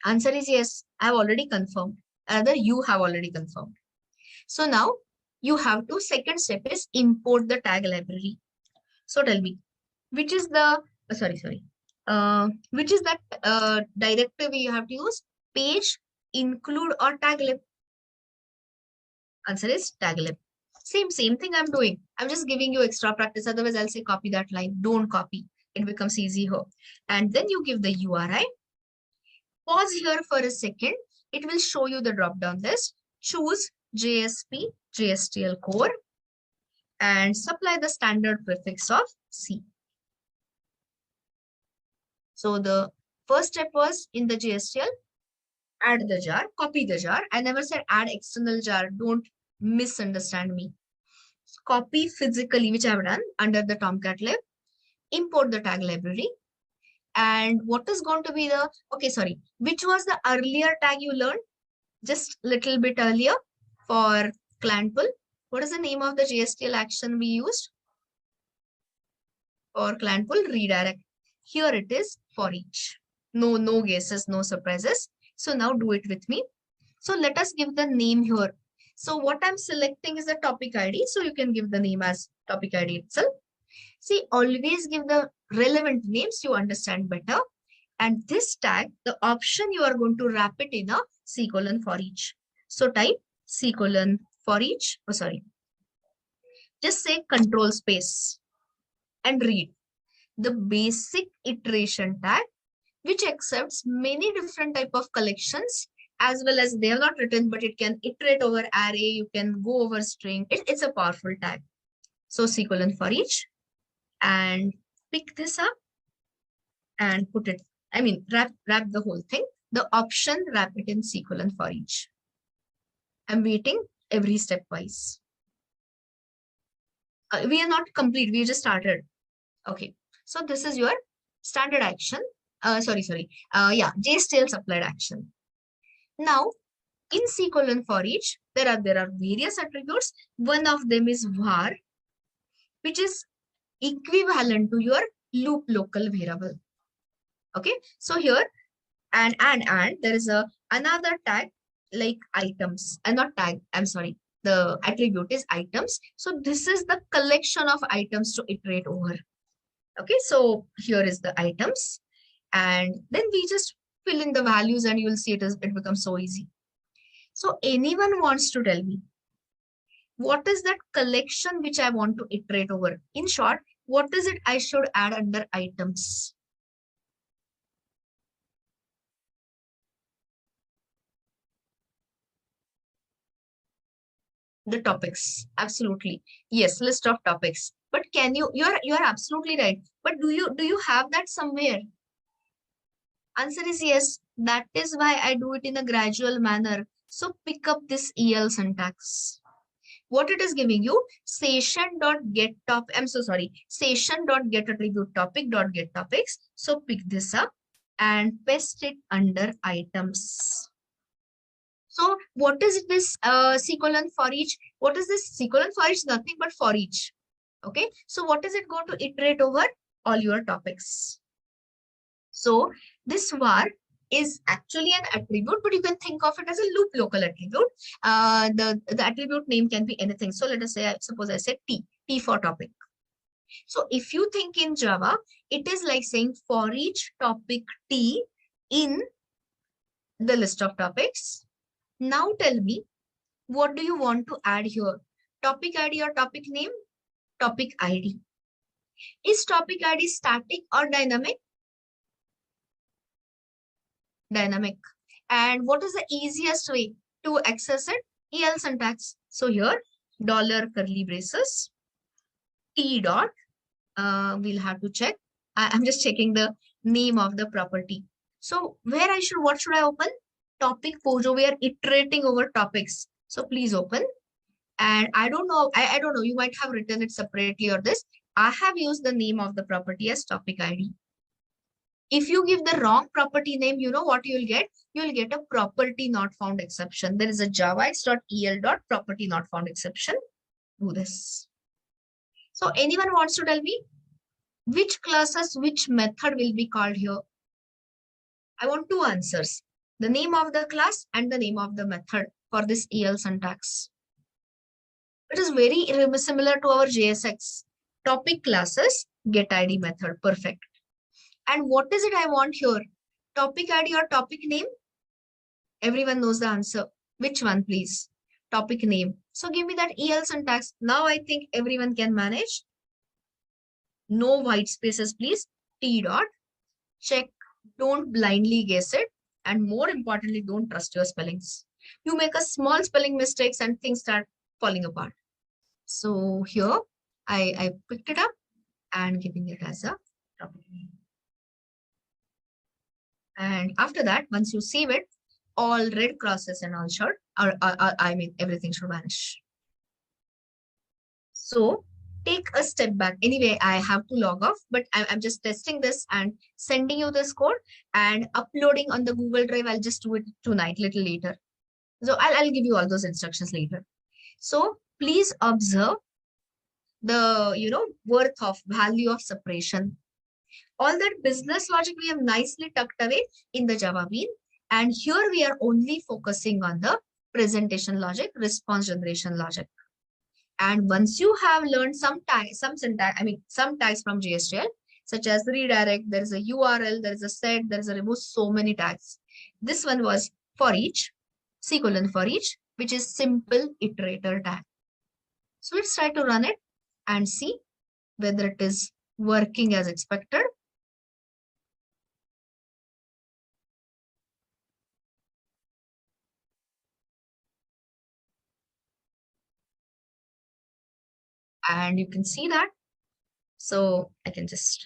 Answer is yes. I have already confirmed. Rather, you have already confirmed. So now you have to, second step is import the tag library. So tell me, which is the, which is that directive you have to use? Page, include or taglib? Answer is taglib. Same thing I'm doing. I'm just giving you extra practice. Otherwise, I'll say copy that line. Don't copy. It becomes easy here. And then you give the URI. Pause here for a second. It will show you the drop-down list. Choose JSP, JSTL core, and supply the standard prefix of C. So the first step was in the JSTL, add the jar, copy the jar. I never said add external jar. Don't misunderstand me. Copy physically, which I have done under the Tomcat lib. Import the tag library. And what is going to be the, which was the earlier tag you learned? Just little bit earlier for client pull. What is the name of the JSTL action we used? For client pull, redirect. Here it is for each. No guesses, no surprises. So now do it with me. So let us give the name here. So what I'm selecting is the topic ID. So you can give the name as topic ID itself. See, always give the relevant names, you understand better. And this tag, the option you are going to wrap it in a C:, for each. So type C:, for each. Just say control space and read the basic iteration tag, which accepts many different type of collections, as well as they have not written, but it can iterate over array. You can go over string. It's a powerful tag. So C:, for each, and pick this up and put it, wrap the whole thing. The option, wrap it in C:, for each. I'm waiting every stepwise. We are not complete. We just started. Okay. So this is your standard action. Yeah, JSTL supplied action. Now, in C colon for each, there are various attributes. One of them is var, which is equivalent to your loop local variable. Okay. So here and there is another tag like items, and not tag, I'm sorry, the attribute is items. So this is the collection of items to iterate over. Okay, so here is the items, and then we just fill in the values and you'll see it becomes so easy. So anyone wants to tell me what is that collection which I want to iterate over? In short, what is it I should add under items? The topics, absolutely. Yes, list of topics. But can you're absolutely right. But do you have that somewhere? Answer is yes. That is why I do it in a gradual manner. So pick up this EL syntax. What it is giving you, session.get attribute topic.get topics. So pick this up and paste it under items. So what is this C colon for each? What is this C colon for each? Nothing but for each. Okay. So what is it going to iterate over? All your topics. So this var is actually an attribute, but you can think of it as a loop local attribute. The attribute name can be anything. So let us say, suppose I say T for topic. So if you think in Java, it is like saying for each topic T in the list of topics. Now tell me, what do you want to add here? Topic ID or topic name? Topic ID. Is topic ID static or dynamic? Dynamic. And what is the easiest way to access it? EL syntax. So here, dollar curly braces, T dot, we'll have to check. I'm just checking the name of the property. So what should I open? Topic Pojo, we are iterating over topics. So please open. And I don't know, I don't know, you might have written it separately or this. I have used the name of the property as topic ID. If you give the wrong property name, you know what you'll get? You'll get a property not found exception. There is a javax.el.property not found exception. Do this. So anyone wants to tell me which classes, which method will be called here? I want two answers. The name of the class and the name of the method for this EL syntax. It is very similar to our JSX. Topic classes, get ID method. Perfect. And what is it I want here? Topic ID or topic name? Everyone knows the answer. Which one, please? Topic name. So give me that EL syntax. Now I think everyone can manage. No white spaces, please. T dot. Check. Don't blindly guess it. And more importantly, don't trust your spellings. You make a small spelling mistakes and things start falling apart. So here, I picked it up and giving it as a topic name. And after that, once you save it, all red crosses and all should, I mean, everything should vanish. So take a step back. Anyway, I have to log off, but I'm just testing this and sending you this code and uploading on the Google Drive. I'll just do it tonight, little later. So I'll give you all those instructions later. So please observe the, worth of value of separation. All that business logic we have nicely tucked away in the Java bean. And here we are only focusing on the presentation logic, response generation logic. And once you have learned some tags from JSTL, such as redirect, there is a URL, there is a set, there is a remove, so many tags. This one was for each, C colon for each, which is simple iterator tag. So let's try to run it and see whether it is working as expected. And you can see that. So I can just,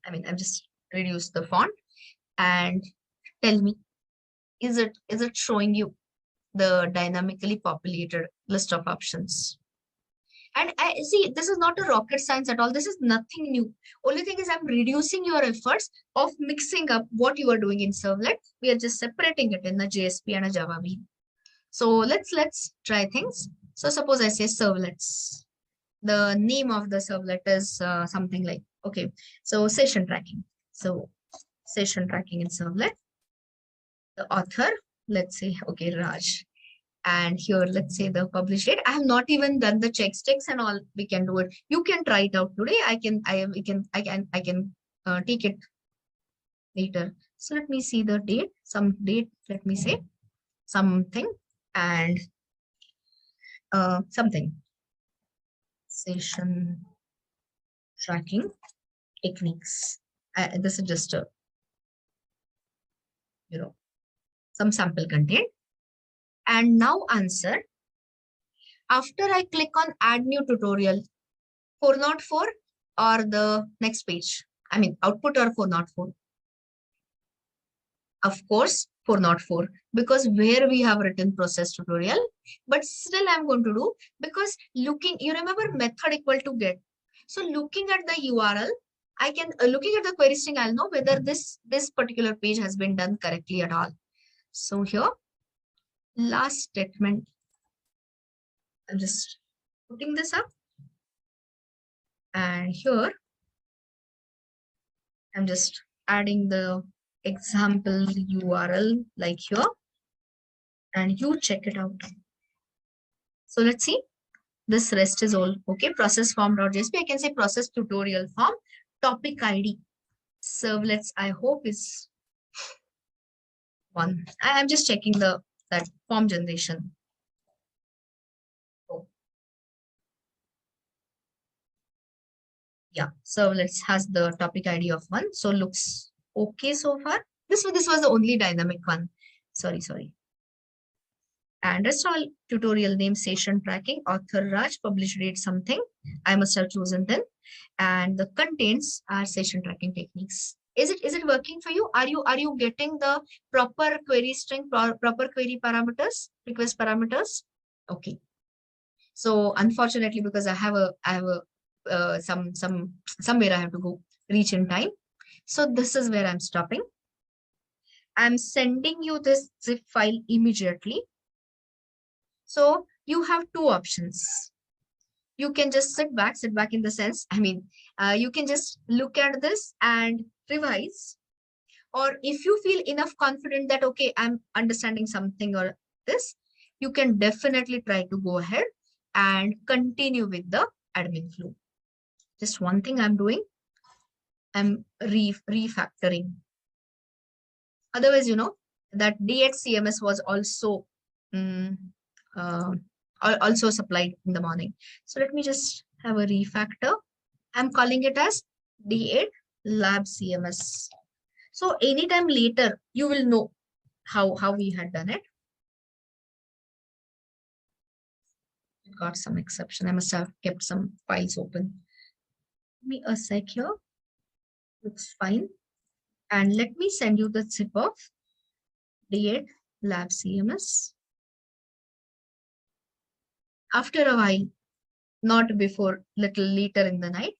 I've just reduced the font and tell me, is it showing you the dynamically populated list of options? And I see this is not a rocket science at all. This is nothing new. Only thing is I'm reducing your efforts of mixing up what you are doing in servlet. We are just separating it in a JSP and a Java bean. So let's try things. So suppose I say servlets. The name of the servlet is something like, okay, so session tracking. So session tracking in servlet. The author, let's say, okay, Raj. And here, let's say the publish date. I have not even done the checks and all. We can do it. You can try it out today. I can take it later. So let me see the date, some date, let me say something and something. Session tracking techniques. This is just a, some sample content. And now answer. After I click on add new tutorial, 404 or the next page? I mean, output or 404? Of course, 404, because where we have written process tutorial, but still I'm going to do, because looking, you remember method equal to get. So looking at the URL, I can, looking at the query string, I'll know whether this particular page has been done correctly at all. So here, last statement, I'm just putting this up. And here, I'm just adding the example URL like here, and you check it out. So let's see. This rest is all okay. Process form.jsp. I can say process tutorial form, topic ID, servlets. I hope is one. I'm just checking that form generation. Oh. Yeah, servlets has the topic ID of 1. So looks okay so far. This was the only dynamic one. Sorry. And rest all tutorial name, session tracking, author Raj, publish date something. I must have chosen then. And the contents are session tracking techniques. Is it working for you? Are you getting the proper query string, proper query parameters, request parameters? Okay. So unfortunately, because I have somewhere I have to go reach in time. So this is where I'm stopping. I'm sending you this zip file immediately. So you have two options. You can just sit back in the sense, I mean, you can just look at this and revise. Or if you feel enough confident that, okay, I'm understanding something or this, you can definitely try to go ahead and continue with the admin flow. Just one thing I'm doing, I'm refactoring. Otherwise, that D8 CMS was also also supplied in the morning. So let me just have a refactor. I'm calling it as D8 Lab CMS. So anytime later, you will know how we had done it. It got some exception. I must have kept some files open. Give me a sec here. Looks fine. And let me send you the zip of D8 Lab CMS. After a while, not before, little later in the night,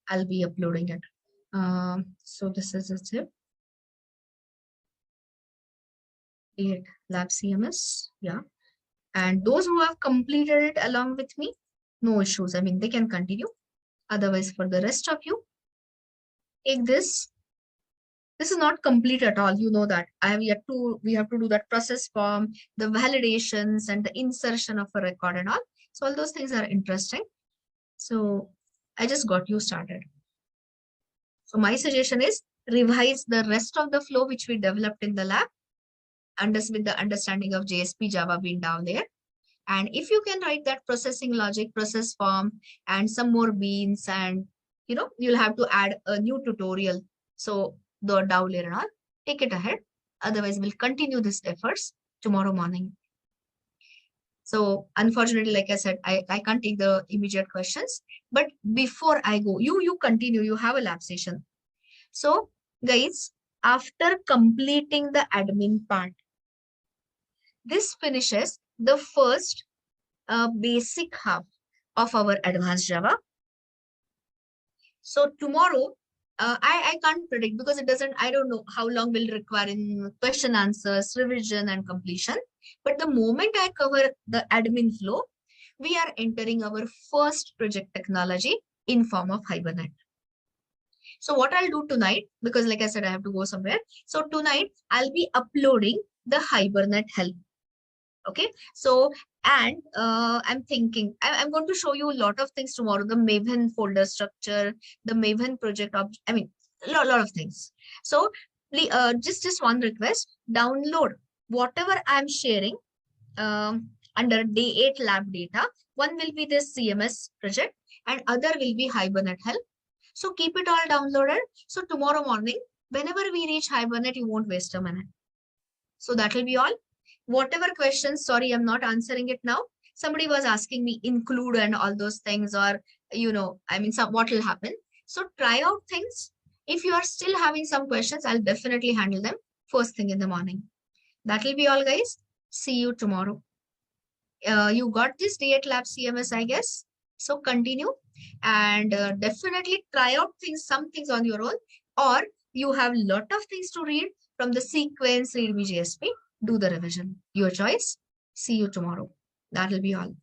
I'll be uploading it. So this is a zip. D8 Lab CMS, yeah. And those who have completed it along with me, no issues. I mean, they can continue. Otherwise, for the rest of you, take this. This is not complete at all. You know that we have to do that process form, the validations and the insertion of a record and all. So all those things are interesting. So I just got you started. So my suggestion is revise the rest of the flow which we developed in the lab, with the understanding of JSP Java being down there. And if you can write that processing logic, process form, and some more beans, and you'll have to add a new tutorial. So the down layer and all, take it ahead. Otherwise, we'll continue these efforts tomorrow morning. So unfortunately, like I said, I can't take the immediate questions. But before I go, you continue, you have a lab session. So guys, after completing the admin part, this finishes the first basic half of our advanced Java. So tomorrow, I can't predict because I don't know how long will require in question answers, revision and completion. But the moment I cover the admin flow, we are entering our first project technology in form of Hibernate. So what I'll do tonight, because like I said, I have to go somewhere. So tonight I'll be uploading the Hibernate help. Okay. So, and I'm thinking, I'm going to show you a lot of things tomorrow, the Maven folder structure, the Maven project, a lot of things. So just one request, download whatever I'm sharing under day 8 lab data. One will be this CMS project and other will be Hibernate help. So keep it all downloaded. So tomorrow morning, whenever we reach Hibernate, you won't waste a minute. So that will be all. Whatever questions, sorry, I'm not answering it now. Somebody was asking me include and all those things, or, what will happen. So try out things. If you are still having some questions, I'll definitely handle them first thing in the morning. That will be all, guys. See you tomorrow. You got this D8 Lab CMS, I guess. So continue and definitely try out some things on your own, or you have a lot of things to read from the sequence, read JSP, do the revision. Your choice. See you tomorrow. That will be all.